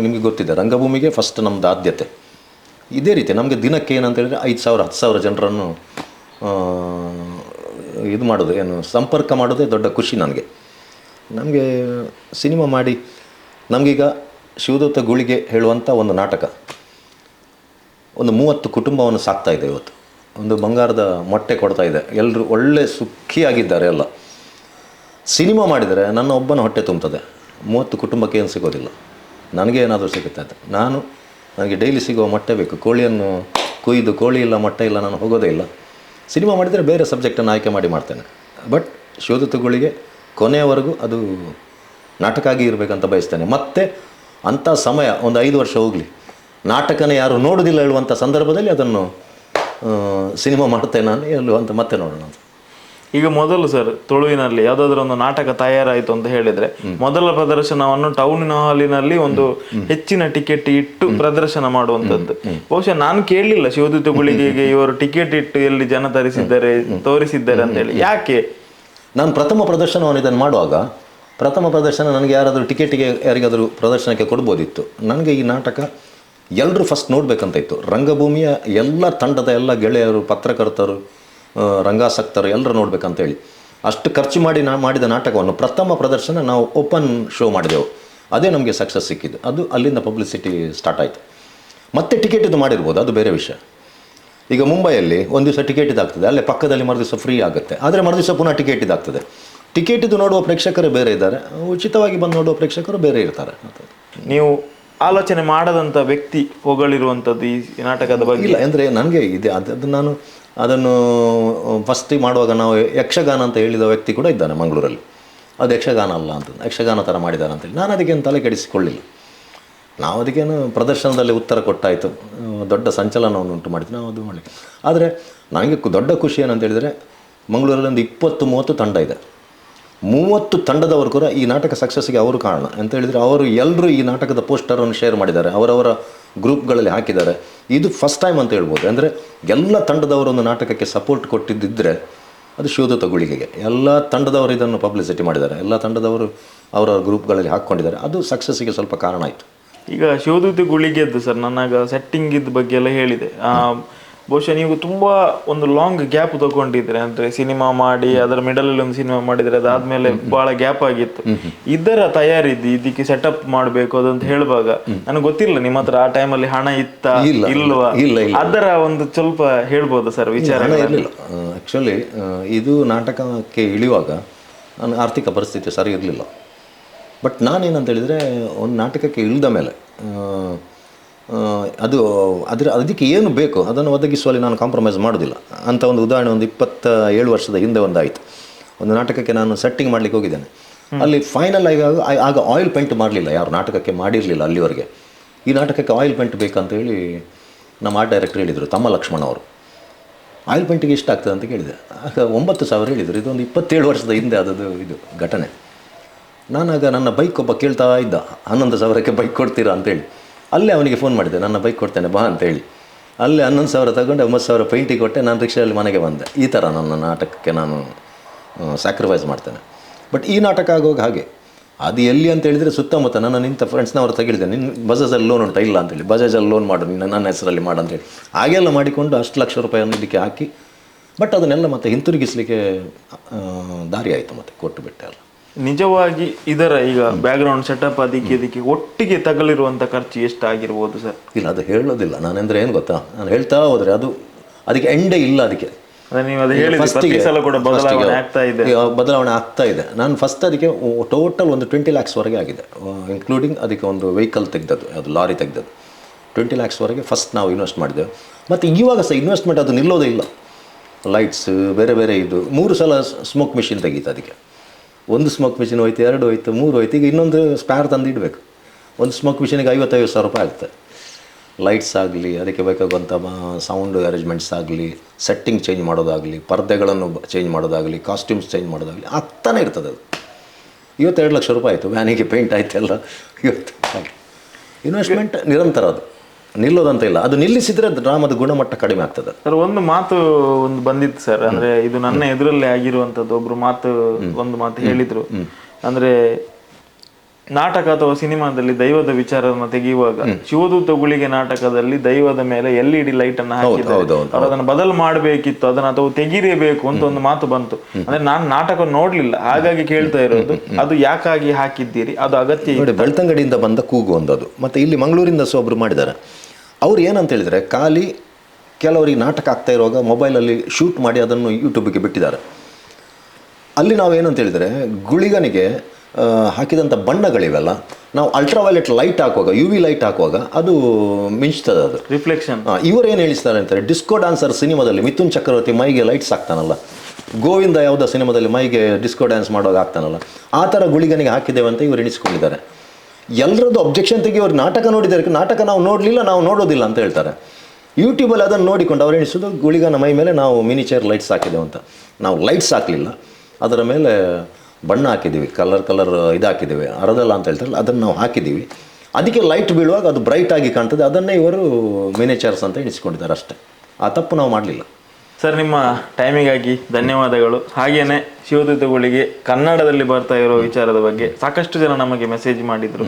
ನಿಮಗೆ ಗೊತ್ತಿದೆ, ರಂಗಭೂಮಿಗೆ ಫಸ್ಟ್ ನಮ್ಮದು ಆದ್ಯತೆ. ಇದೇ ರೀತಿ ನಮಗೆ ದಿನಕ್ಕೆ ಏನಂತ ಹೇಳಿದರೆ 5,000 10,000 ಜನರನ್ನು ಇದು ಮಾಡೋದು, ಏನು ಸಂಪರ್ಕ ಮಾಡೋದೇ ದೊಡ್ಡ ಖುಷಿ ನಮಗೆ ಸಿನಿಮಾ ಮಾಡಿ. ನಮಗೀಗ ಶಿವದೂತ ಗುಳಿಗೆ ಹೇಳುವಂಥ ಒಂದು ನಾಟಕ ಒಂದು 30 ಕುಟುಂಬವನ್ನು ಸಾಕ್ತಾ ಇದೆ ಇವತ್ತು. ಒಂದು ಬಂಗಾರದ ಮೊಟ್ಟೆ ಕೊಡ್ತಾ ಇದೆ, ಎಲ್ಲರೂ ಒಳ್ಳೆ ಸುಖಿಯಾಗಿದ್ದಾರೆ ಎಲ್ಲ. ಸಿನಿಮಾ ಮಾಡಿದರೆ ನನ್ನ ಒಬ್ಬನ ಹೊಟ್ಟೆ ತುಂಬ್ತದೆ, 30 ಕುಟುಂಬಕ್ಕೆ ಏನು ಸಿಗೋದಿಲ್ಲ. ನನಗೆ ಏನಾದರೂ ಸಿಗುತ್ತಾ ಇದೆ. ನನಗೆ ಡೈಲಿ ಸಿಗುವ ಮೊಟ್ಟೆ ಬೇಕು. ಕೋಳಿಯನ್ನು ಕೊಯ್ದು ಕೋಳಿ ಇಲ್ಲ ಮೊಟ್ಟೆ ಇಲ್ಲ ನಾನು ಹೋಗೋದೇ ಇಲ್ಲ. ಸಿನಿಮಾ ಮಾಡಿದರೆ ಬೇರೆ ಸಬ್ಜೆಕ್ಟನ್ನು ಆಯ್ಕೆ ಮಾಡ್ತೇನೆ. ಬಟ್ ಶಿವದೂತಗಳಿಗೆ ಕೊನೆಯವರೆಗೂ ಅದು ನಾಟಕ ಆಗಿ ಇರಬೇಕಂತ ಬಯಸ್ತೇನೆ. ಮತ್ತು ಅಂಥ ಸಮಯ ಒಂದು 5 ವರ್ಷ ಹೋಗಲಿ, ನಾಟಕನೇ ಯಾರು ನೋಡೋದಿಲ್ಲ ಹೇಳುವಂಥ ಸಂದರ್ಭದಲ್ಲಿ ಅದನ್ನು ಸಿನಿಮಾ ಮಾಡ್ತೇನೆ ನಾನು ಹೇಳುವಂತ ಮತ್ತೆ ನೋಡೋಣ. ಈಗ ಮೊದಲು ಸರ್ ತುಳುವಿನಲ್ಲಿ ಯಾವುದಾದ್ರೂ ಒಂದು ನಾಟಕ ತಯಾರಾಯಿತು ಅಂತ ಹೇಳಿದ್ರೆ ಮೊದಲ ಪ್ರದರ್ಶನವನ್ನು ಟೌನಿನ ಹಾಲಿನಲ್ಲಿ ಒಂದು ಹೆಚ್ಚಿನ ಟಿಕೆಟ್ ಇಟ್ಟು ಪ್ರದರ್ಶನ ಮಾಡುವಂಥದ್ದು. ಬಹುಶಃ ನಾನು ಕೇಳಲಿಲ್ಲ ಶಿವದೂತ ಗುಳಿಗೆಗೆ ಇವರು ಟಿಕೆಟ್ ಇಟ್ಟು ಎಲ್ಲಿ ಜನ ತೋರಿಸಿದ್ದಾರೆ ಅಂತ ಹೇಳಿ. ಯಾಕೆ? ನಾನು ಪ್ರಥಮ ಪ್ರದರ್ಶನವನ್ನು ಇದನ್ನು ಮಾಡುವಾಗ ಪ್ರಥಮ ಪ್ರದರ್ಶನ ನನಗೆ ಯಾರಾದರೂ ಟಿಕೆಟಿಗೆ ಯಾರಿಗಾದರೂ ಪ್ರದರ್ಶನಕ್ಕೆ ಕೊಡ್ಬೋದಿತ್ತು. ನನಗೆ ಈ ನಾಟಕ ಎಲ್ಲರೂ ಫಸ್ಟ್ ನೋಡಬೇಕಂತ ಇತ್ತು. ರಂಗಭೂಮಿಯ ಎಲ್ಲ ತಂಡದ ಎಲ್ಲ ಗೆಳೆಯರು, ಪತ್ರಕರ್ತರು, ರಂಗಾಸಕ್ತರು ಎಲ್ಲರೂ ನೋಡಬೇಕಂತೇಳಿ ಅಷ್ಟು ಖರ್ಚು ಮಾಡಿ ಮಾಡಿದ ನಾಟಕವನ್ನು ಪ್ರಥಮ ಪ್ರದರ್ಶನ ನಾವು ಓಪನ್ ಶೋ ಮಾಡಿದೆವು. ಅದೇ ನಮಗೆ ಸಕ್ಸಸ್ ಸಿಕ್ಕಿದ್ದು. ಅದು ಅಲ್ಲಿಂದ ಪಬ್ಲಿಸಿಟಿ ಸ್ಟಾರ್ಟ್ ಆಯಿತು. ಮತ್ತೆ ಟಿಕೆಟ್ ಇದು ಮಾಡಿರ್ಬೋದು, ಅದು ಬೇರೆ ವಿಷಯ. ಈಗ ಮುಂಬೈಯಲ್ಲಿ ಒಂದು ದಿವಸ ಟಿಕೆಟ್ ಇದಾಗ್ತದೆ, ಅಲ್ಲೇ ಪಕ್ಕದಲ್ಲಿ ಮರುದಿವಸ ಫ್ರೀ ಆಗುತ್ತೆ. ಆದರೆ ಮರುದಿವಸ ಪುನಃ ಟಿಕೆಟ್ ಇದಾಗ್ತದೆ. ಟಿಕೆಟ್ ಇದು ನೋಡುವ ಪ್ರೇಕ್ಷಕರೇ ಬೇರೆ ಇದ್ದಾರೆ, ಉಚಿತವಾಗಿ ಬಂದು ನೋಡುವ ಪ್ರೇಕ್ಷಕರು ಬೇರೆ ಇರ್ತಾರೆ. ನೀವು ಆಲೋಚನೆ ಮಾಡದಂಥ ವ್ಯಕ್ತಿ ಹೊಗಳಿರುವಂಥದ್ದು ಈ ನಾಟಕದ ಬಗ್ಗೆ ಇಲ್ಲ. ಅಂದರೆ ನನಗೆ ಇದೆ ಅದು ನಾನು ಅದನ್ನು ಫಸ್ಟಿಗೆ ಮಾಡುವಾಗ ನಾವು ಯಕ್ಷಗಾನ ಅಂತ ಹೇಳಿದ ವ್ಯಕ್ತಿ ಕೂಡ ಇದ್ದಾನೆ ಮಂಗಳೂರಲ್ಲಿ. ಅದು ಯಕ್ಷಗಾನ ಅಲ್ಲ ಅಂತ, ಯಕ್ಷಗಾನ ಥರ ಮಾಡಿದ್ದಾರೆ ಅಂತೇಳಿ ನಾನು ಅದಕ್ಕೇನು ತಲೆ ಕೆಡಿಸಿಕೊಳ್ಳಿಲ್ಲ. ನಾವು ಅದಕ್ಕೇನು ಪ್ರದರ್ಶನದಲ್ಲಿ ಉತ್ತರ ಕೊಟ್ಟಾಯಿತು, ದೊಡ್ಡ ಸಂಚಲನವನ್ನು ಉಂಟು ಮಾಡಿದ್ವಿ ನಾವು ಅದು ಮಾಡಿ. ಆದರೆ ನನಗೆ ದೊಡ್ಡ ಖುಷಿ ಏನಂತ ಹೇಳಿದರೆ ಮಂಗಳೂರಲ್ಲಿ ಒಂದು 20-30 ತಂಡ ಇದೆ. 30 ತಂಡದವರು ಕೂಡ ಈ ನಾಟಕ ಸಕ್ಸಸ್ಗೆ ಅವರು ಕಾರಣ ಅಂತ ಹೇಳಿದರೆ ಅವರು ಎಲ್ಲರೂ ಈ ನಾಟಕದ ಪೋಸ್ಟರನ್ನು ಶೇರ್ ಮಾಡಿದ್ದಾರೆ, ಅವರವರ ಗ್ರೂಪ್ಗಳಲ್ಲಿ ಹಾಕಿದ್ದಾರೆ. ಇದು ಫಸ್ಟ್ ಟೈಮ್ ಅಂತ ಹೇಳ್ಬೋದು. ಅಂದರೆ ಎಲ್ಲ ತಂಡದವರೊಂದು ನಾಟಕಕ್ಕೆ ಸಪೋರ್ಟ್ ಕೊಟ್ಟಿದ್ದಿದ್ದರೆ ಅದು ಶಿವದೂತ ಗುಳಿಗೆಗೆ. ಎಲ್ಲ ತಂಡದವರು ಇದನ್ನು ಪಬ್ಲಿಸಿಟಿ ಮಾಡಿದ್ದಾರೆ, ಎಲ್ಲ ತಂಡದವರು ಅವರ ಗ್ರೂಪ್ಗಳಲ್ಲಿ ಹಾಕ್ಕೊಂಡಿದ್ದಾರೆ. ಅದು ಸಕ್ಸಸ್ಸಿಗೆ ಸ್ವಲ್ಪ ಕಾರಣ ಆಯಿತು. ಈಗ ಶಿವದೂತ ಗುಳಿಗೆದ್ದು ಸರ್ ನನಗೆ ಸೆಟ್ಟಿಂಗ್ ಇದ್ದ ಬಗ್ಗೆ ಎಲ್ಲ ಹೇಳಿದೆ. ಬಹುಶಃ ನೀವು ತುಂಬಾ ಒಂದು ಲಾಂಗ್ ಗ್ಯಾಪ್ ತಗೊಂಡಿದ್ರೆ, ಅಂದ್ರೆ ಸಿನಿಮಾ ಮಾಡಿ ಅದರ ಮಿಡಲಲ್ಲಿ ಒಂದು ಸಿನಿಮಾ ಮಾಡಿದ್ರೆ ಅದಾದ್ಮೇಲೆ ಬಹಳ ಗ್ಯಾಪ್ ಆಗಿತ್ತು. ಇದರ ತಯಾರಿದ್ದು ಇದಕ್ಕೆ ಸೆಟಪ್ ಮಾಡಬೇಕು ಅದಂತ ಹೇಳುವಾಗ ನನಗೆ ಗೊತ್ತಿಲ್ಲ ನಿಮ್ಮ ಹತ್ರ ಆ ಟೈಮಲ್ಲಿ ಹಣ ಇತ್ತ ಇಲ್ವಾ, ಅದರ ಒಂದು ಸ್ವಲ್ಪ ಹೇಳ್ಬೋದು ಸರ್ ವಿಚಾರ? ಆ್ಯಕ್ಚುಲಿ ಇದು ನಾಟಕಕ್ಕೆ ಇಳಿಯುವಾಗ ನನ್ನ ಆರ್ಥಿಕ ಪರಿಸ್ಥಿತಿ ಸರಿ ಇರಲಿಲ್ಲ. ಬಟ್ ನಾನೇನಂತ ಹೇಳಿದರೆ, ಒಂದು ನಾಟಕಕ್ಕೆ ಇಳಿದ ಮೇಲೆ ಅದಕ್ಕೆ ಏನು ಬೇಕು ಅದನ್ನು ಒದಗಿಸುವಲ್ಲಿ ನಾನು ಕಾಂಪ್ರಮೈಸ್ ಮಾಡೋದಿಲ್ಲ ಅಂತ ಒಂದು ಉದಾಹರಣೆ ಒಂದು 27 ವರ್ಷದ ಹಿಂದೆ ಒಂದಾಯಿತು. ಒಂದು ನಾಟಕಕ್ಕೆ ನಾನು ಸೆಟ್ಟಿಂಗ್ ಮಾಡಲಿಕ್ಕೆ ಹೋಗಿದ್ದೇನೆ. ಅಲ್ಲಿ ಫೈನಲ್ ಆಗ ಆಯಿಲ್ ಪೇಂಟ್ ಮಾಡಲಿಲ್ಲ, ಯಾರು ನಾಟಕಕ್ಕೆ ಮಾಡಿರಲಿಲ್ಲ ಅಲ್ಲಿವರೆಗೆ. ಈ ನಾಟಕಕ್ಕೆ ಆಯಿಲ್ ಪೇಂಟ್ ಬೇಕಂತೇಳಿ ನಮ್ಮ ಆರ್ಟ್ ಡೈರೆಕ್ಟರ್ ಹೇಳಿದರು, ತಮ್ಮ ಲಕ್ಷ್ಮಣ ಅವರು. ಆಯಿಲ್ ಪೇಂಟಿಗೆ ಎಷ್ಟು ಆಗ್ತದೆ ಅಂತ ಕೇಳಿದೆ. ಆಗ 9,000 ಹೇಳಿದರು. ಇದೊಂದು 27 ವರ್ಷದ ಹಿಂದೆ ಆದದ್ದು ಇದು ಘಟನೆ. ನಾನಾಗ ನನ್ನ ಬೈಕ್ ಒಬ್ಬ ಕೇಳ್ತಾ ಇದ್ದ, 11,000ಕ್ಕೆ ಬೈಕ್ ಕೊಡ್ತೀರಾ ಅಂತೇಳಿ. ಅಲ್ಲೇ ಅವನಿಗೆ ಫೋನ್ ಮಾಡಿದೆ, ನನ್ನ ಬೈಕ್ ಕೊಡ್ತೇನೆ ಬಾ ಅಂತೇಳಿ. ಅಲ್ಲೇ 11,000 ತಗೊಂಡು 9,000 ಪೇಂಟಿಗೆ ಕೊಟ್ಟೆ. ನಾನು ರಿಕ್ಷಾದಲ್ಲಿ ಮನೆಗೆ ಬಂದೆ. ಈ ಥರ ನನ್ನ ನಾಟಕಕ್ಕೆ ನಾನು ಸ್ಯಾಕ್ರಿಫೈಸ್ ಮಾಡ್ತೇನೆ. ಬಟ್ ಈ ನಾಟಕ ಆಗುವಾಗ ಹಾಗೆ ಅದು ಎಲ್ಲಿ ಅಂತ ಹೇಳಿದರೆ, ಸುತ್ತಮುತ್ತ ನನ್ನ ನಿಂತ ಫ್ರೆಂಡ್ಸ್ನವ್ರು ತೆಗಿಳಿದೆ, ನಿನ್ನ ಬಜಾಜಲ್ಲಿ ಲೋನ್ ಉಂಟಾ? ಇಲ್ಲ ಅಂತೇಳಿ. ಬಜಾಜಲ್ಲಿ ಲೋನ್ ಮಾಡು, ನನ್ನ ಹೆಸರಲ್ಲಿ ಮಾಡು ಅಂತೇಳಿ. ಹಾಗೆಲ್ಲ ಮಾಡಿಕೊಂಡು 10 ಲಕ್ಷ ರೂಪಾಯಿಯನ್ನು ಇದಕ್ಕೆ ಹಾಕಿ, ಬಟ್ ಅದನ್ನೆಲ್ಲ ಮತ್ತೆ ಹಿಂತಿರುಗಿಸಲಿಕ್ಕೆ ದಾರಿ ಆಯಿತು, ಮತ್ತೆ ಕೊಟ್ಟು ಬಿಟ್ಟೆ ಅಲ್ಲ. ನಿಜವಾಗಿ ಇದರ ಈಗ ಬ್ಯಾಕ್ಗ್ರೌಂಡ್ ಸೆಟಪ್ ಅದಕ್ಕೆ ಒಟ್ಟಿಗೆ ತಗಲಿರುವಂಥ ಖರ್ಚು ಎಷ್ಟಾಗಿರ್ಬೋದು ಸರ್? ಇಲ್ಲ, ಅದು ಹೇಳೋದಿಲ್ಲ ನಾನೆಂದರೆ. ಏನು ಗೊತ್ತಾ, ನಾನು ಹೇಳ್ತಾ ಹೋದರೆ ಅದಕ್ಕೆ ಎಂಡೇ ಇಲ್ಲ. ಅದಕ್ಕೆ ಬದಲಾವಣೆ ಆಗ್ತಾ ಇದೆ. ನಾನು ಫಸ್ಟ್ ಅದಕ್ಕೆ ಟೋಟಲ್ ಒಂದು 20 lakhsವರೆಗೆ ಆಗಿದೆ, ಇನ್ಕ್ಲೂಡಿಂಗ್ ಅದಕ್ಕೆ ಒಂದು ವೆಹಿಕಲ್ ತೆಗೆದದ್ದು, ಅದು ಲಾರಿ ತೆಗೆದದ್ದು. 20 lakhsವರೆಗೆ ಫಸ್ಟ್ ನಾವು ಇನ್ವೆಸ್ಟ್ ಮಾಡಿದೆವು. ಮತ್ತು ಇವಾಗ ಸಹ ಇನ್ವೆಸ್ಟ್ಮೆಂಟ್ ಅದು ನಿಲ್ಲೋದೇ ಇಲ್ಲ. ಲೈಟ್ಸ್ ಬೇರೆ ಬೇರೆ, ಇದು 3 ಸಲ ಸ್ಮೋಕ್ ಮಿಷಿನ್ ತೆಗೀತು. ಅದಕ್ಕೆ ಒಂದು ಸ್ಮೋಕ್ ಮಿಷಿನ್ ಹೋಯ್ತು, 2 ಹೋಯ್ತು, 3 ಹೋಯ್ತು. ಈಗ ಇನ್ನೊಂದು ಸ್ಪೇರ್ ತಂದು ಇಡಬೇಕು. ಒಂದು ಸ್ಮೋಕ್ ಮಿಷಿನಿಗೆ 50,000 ರೂಪಾಯಿ ಆಗ್ತದೆ. ಲೈಟ್ಸ್ ಆಗಲಿ, ಅದಕ್ಕೆ ಬೇಕಾಗುವಂಥ ಸೌಂಡ್ ಅರೇಂಜ್ಮೆಂಟ್ಸ್ ಆಗಲಿ, ಸೆಟ್ಟಿಂಗ್ ಚೇಂಜ್ ಮಾಡೋದಾಗಲಿ, ಪರ್ದೆಗಳನ್ನು ಚೇಂಜ್ ಮಾಡೋದಾಗಲಿ, ಕಾಸ್ಟ್ಯೂಮ್ಸ್ ಚೇಂಜ್ ಮಾಡೋದಾಗಲಿ ಆಗ್ತಾನೆ ಇರ್ತದೆ. ಅದು 2 ಲಕ್ಷ ರೂಪಾಯಿ ಆಯಿತು. ವ್ಯಾನಿಗೆ ಪೇಂಟ್ ಆಯಿತು ಎಲ್ಲ. ಇನ್ವೆಸ್ಟ್ಮೆಂಟ್ ನಿರಂತರ, ಅದು ನಿಲ್ಲೋದಂತ ಇಲ್ಲ. ಅದು ನಿಲ್ಲಿಸಿದರೆ ಡ್ರಾಮದ ಗುಣಮಟ್ಟ ಕಡಿಮೆ ಆಗ್ತದೆ. ಸರ್ ಒಂದು ಮಾತು ಬಂದಿತ್ತು ಸರ್, ಅಂದ್ರೆ ಇದು ನನ್ನ ಎದುರಲ್ಲೇ ಆಗಿರುವಂಥದ್ದು. ಒಂದು ಮಾತು ಹೇಳಿದ್ರು, ಅಂದ್ರೆ ನಾಟಕ ಅಥವಾ ಸಿನಿಮಾದಲ್ಲಿ ದೈವದ ವಿಚಾರವನ್ನು ತೆಗೆಯುವಾಗ ಶಿವದೂತ ಗುಳಿಗೆ ನಾಟಕದಲ್ಲಿ ದೈವದ ಮೇಲೆ LED ಲೈಟ್ ಅನ್ನು ಹಾಕಿದ್ದಾರೆ. ಅವ್ರು ಅದನ್ನು ಬದಲು ಮಾಡಬೇಕಿತ್ತು, ಅದನ್ನ ಅಥವಾ ತೆಗಿರೇಬೇಕು ಅಂತ ಒಂದು ಮಾತು ಬಂತು. ಅಂದ್ರೆ ನಾನು ನಾಟಕ ನೋಡ್ಲಿಲ್ಲ, ಹಾಗಾಗಿ ಕೇಳ್ತಾ ಇರೋದು, ಅದು ಯಾಕಾಗಿ ಹಾಕಿದ್ದೀರಿ? ಅದು ಅಗತ್ಯ? ಬೆಳ್ತಂಗಡಿಯಿಂದ ಬಂದ ಕೂಗು ಒಂದದು. ಮತ್ತೆ ಇಲ್ಲಿ ಮಂಗಳೂರಿಂದ ಸಹ ಒಬ್ರು ಮಾಡಿದ್ದಾರೆ. ಅವ್ರು ಏನಂತ ಹೇಳಿದರೆ, ಖಾಲಿ ಕೆಲವರಿಗೆ ನಾಟಕ ಆಗ್ತಾ ಇರುವಾಗ ಮೊಬೈಲಲ್ಲಿ ಶೂಟ್ ಮಾಡಿ ಅದನ್ನು ಯೂಟ್ಯೂಬಿಗೆ ಬಿಟ್ಟಿದ್ದಾರೆ. ಅಲ್ಲಿ ನಾವು ಏನಂತ ಹೇಳಿದರೆ, ಗುಳಿಗನಿಗೆ ಹಾಕಿದಂಥ ಬಣ್ಣಗಳಿವೆಲ್ಲ, ನಾವು ಅಲ್ಟ್ರಾವೈಲೆಟ್ ಲೈಟ್ ಹಾಕುವಾಗ, UV ಲೈಟ್ ಹಾಕುವಾಗ ಅದು ಮಿಂಚ್ತದೆ, ಅದು ರಿಫ್ಲೆಕ್ಷನ್. ಇವರು ಏನು ಹೇಳಿಸ್ತಾರೆ ಅಂತಾರೆ, ಡಿಸ್ಕೋ ಡ್ಯಾನ್ಸರ್ ಸಿನಿಮಾದಲ್ಲಿ ಮಿಥುನ್ ಚಕ್ರವರ್ತಿ ಮೈಗೆ ಲೈಟ್ಸ್ ಹಾಕ್ತಾನಲ್ಲ, ಗೋವಿಂದ ಯಾವುದೋ ಸಿನಿಮಾದಲ್ಲಿ ಮೈಗೆ ಡಿಸ್ಕೋ ಡ್ಯಾನ್ಸ್ ಮಾಡುವಾಗ ಆಗ್ತಾನಲ್ಲ, ಆ ಥರ ಗುಳಿಗನಿಗೆ ಹಾಕಿದ್ದೇವೆ ಅಂತ ಇವರು ಎಣಿಸ್ಕೊಂಡಿದ್ದಾರೆ. ಎಲ್ಲರದ್ದು ಅಬ್ಜೆಕ್ಷನ್ ತೆಗಿಯೋರು ನಾಟಕ ನೋಡಿದ್ದಾರೆ, ನಾಟಕ ನಾವು ನೋಡಲಿಲ್ಲ, ನಾವು ನೋಡೋದಿಲ್ಲ ಅಂತ ಹೇಳ್ತಾರೆ. ಯೂಟ್ಯೂಬಲ್ಲಿ ಅದನ್ನು ನೋಡಿಕೊಂಡು ಅವ್ರು ಎಣಿಸೋದು ಗುಳಿಗನ ಮೈ ಮೇಲೆ ನಾವು ಮಿನಿಚರ್ ಲೈಟ್ಸ್ ಹಾಕಿದ್ದೇವೆ ಅಂತ. ನಾವು ಲೈಟ್ಸ್ ಹಾಕಲಿಲ್ಲ, ಅದರ ಮೇಲೆ ಬಣ್ಣ ಹಾಕಿದ್ದೀವಿ, ಕಲರ್ ಇದು ಹಾಕಿದ್ದೀವಿ, ಅರದಲ್ಲ ಅಂತ ಹೇಳ್ತಾರಲ್ಲ, ಅದನ್ನು ನಾವು ಹಾಕಿದ್ದೀವಿ. ಅದಕ್ಕೆ ಲೈಟ್ ಬೀಳುವಾಗ ಅದು ಬ್ರೈಟ್ ಆಗಿ ಕಾಣ್ತದೆ, ಅದನ್ನೇ ಇವರು ಮಿನಿಚರ್ಸ್ ಅಂತ ಎಣಿಸ್ಕೊಂಡಿದ್ದಾರೆ ಅಷ್ಟೇ. ಆ ತಪ್ಪು ನಾವು ಮಾಡಲಿಲ್ಲ. ಸರ್, ನಿಮ್ಮ ಟೈಮಿಗಾಗಿ ಧನ್ಯವಾದಗಳು. ಹಾಗೇನೆ ಶಿವದೂತಗಳಿಗೆ ಕನ್ನಡದಲ್ಲಿ ಬರ್ತಾ ಇರೋ ವಿಚಾರದ ಬಗ್ಗೆ ಸಾಕಷ್ಟು ಜನ ನಮಗೆ ಮೆಸೇಜ್ ಮಾಡಿದ್ರು.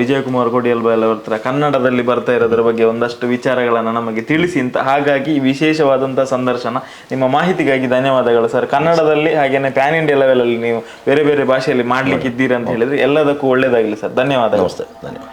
ವಿಜಯಕುಮಾರ್ ಕೊಡಿಯಲ್ಬೈಲ್ ಅವ್ರ ಹತ್ರ ಕನ್ನಡದಲ್ಲಿ ಬರ್ತಾ ಇರೋದ್ರ ಬಗ್ಗೆ ಒಂದಷ್ಟು ವಿಚಾರಗಳನ್ನು ನಮಗೆ ತಿಳಿಸಿ ಅಂತ. ಹಾಗಾಗಿ ವಿಶೇಷವಾದಂಥ ಸಂದರ್ಶನ. ನಿಮ್ಮ ಮಾಹಿತಿಗಾಗಿ ಧನ್ಯವಾದಗಳು ಸರ್. ಕನ್ನಡದಲ್ಲಿ ಹಾಗೇನೆ ಪ್ಯಾನ್ ಇಂಡಿಯಾ ಲೆವೆಲಲ್ಲಿ ನೀವು ಬೇರೆ ಬೇರೆ ಭಾಷೆಯಲ್ಲಿ ಮಾಡ್ಲಿಕ್ಕೆ ಇದ್ದೀರಾ ಅಂತ ಹೇಳಿದ್ರೆ ಎಲ್ಲದಕ್ಕೂ ಒಳ್ಳೇದಾಗಲಿ ಸರ್. ಧನ್ಯವಾದಗಳು. ನಮಸ್ತೆ, ಧನ್ಯವಾದ.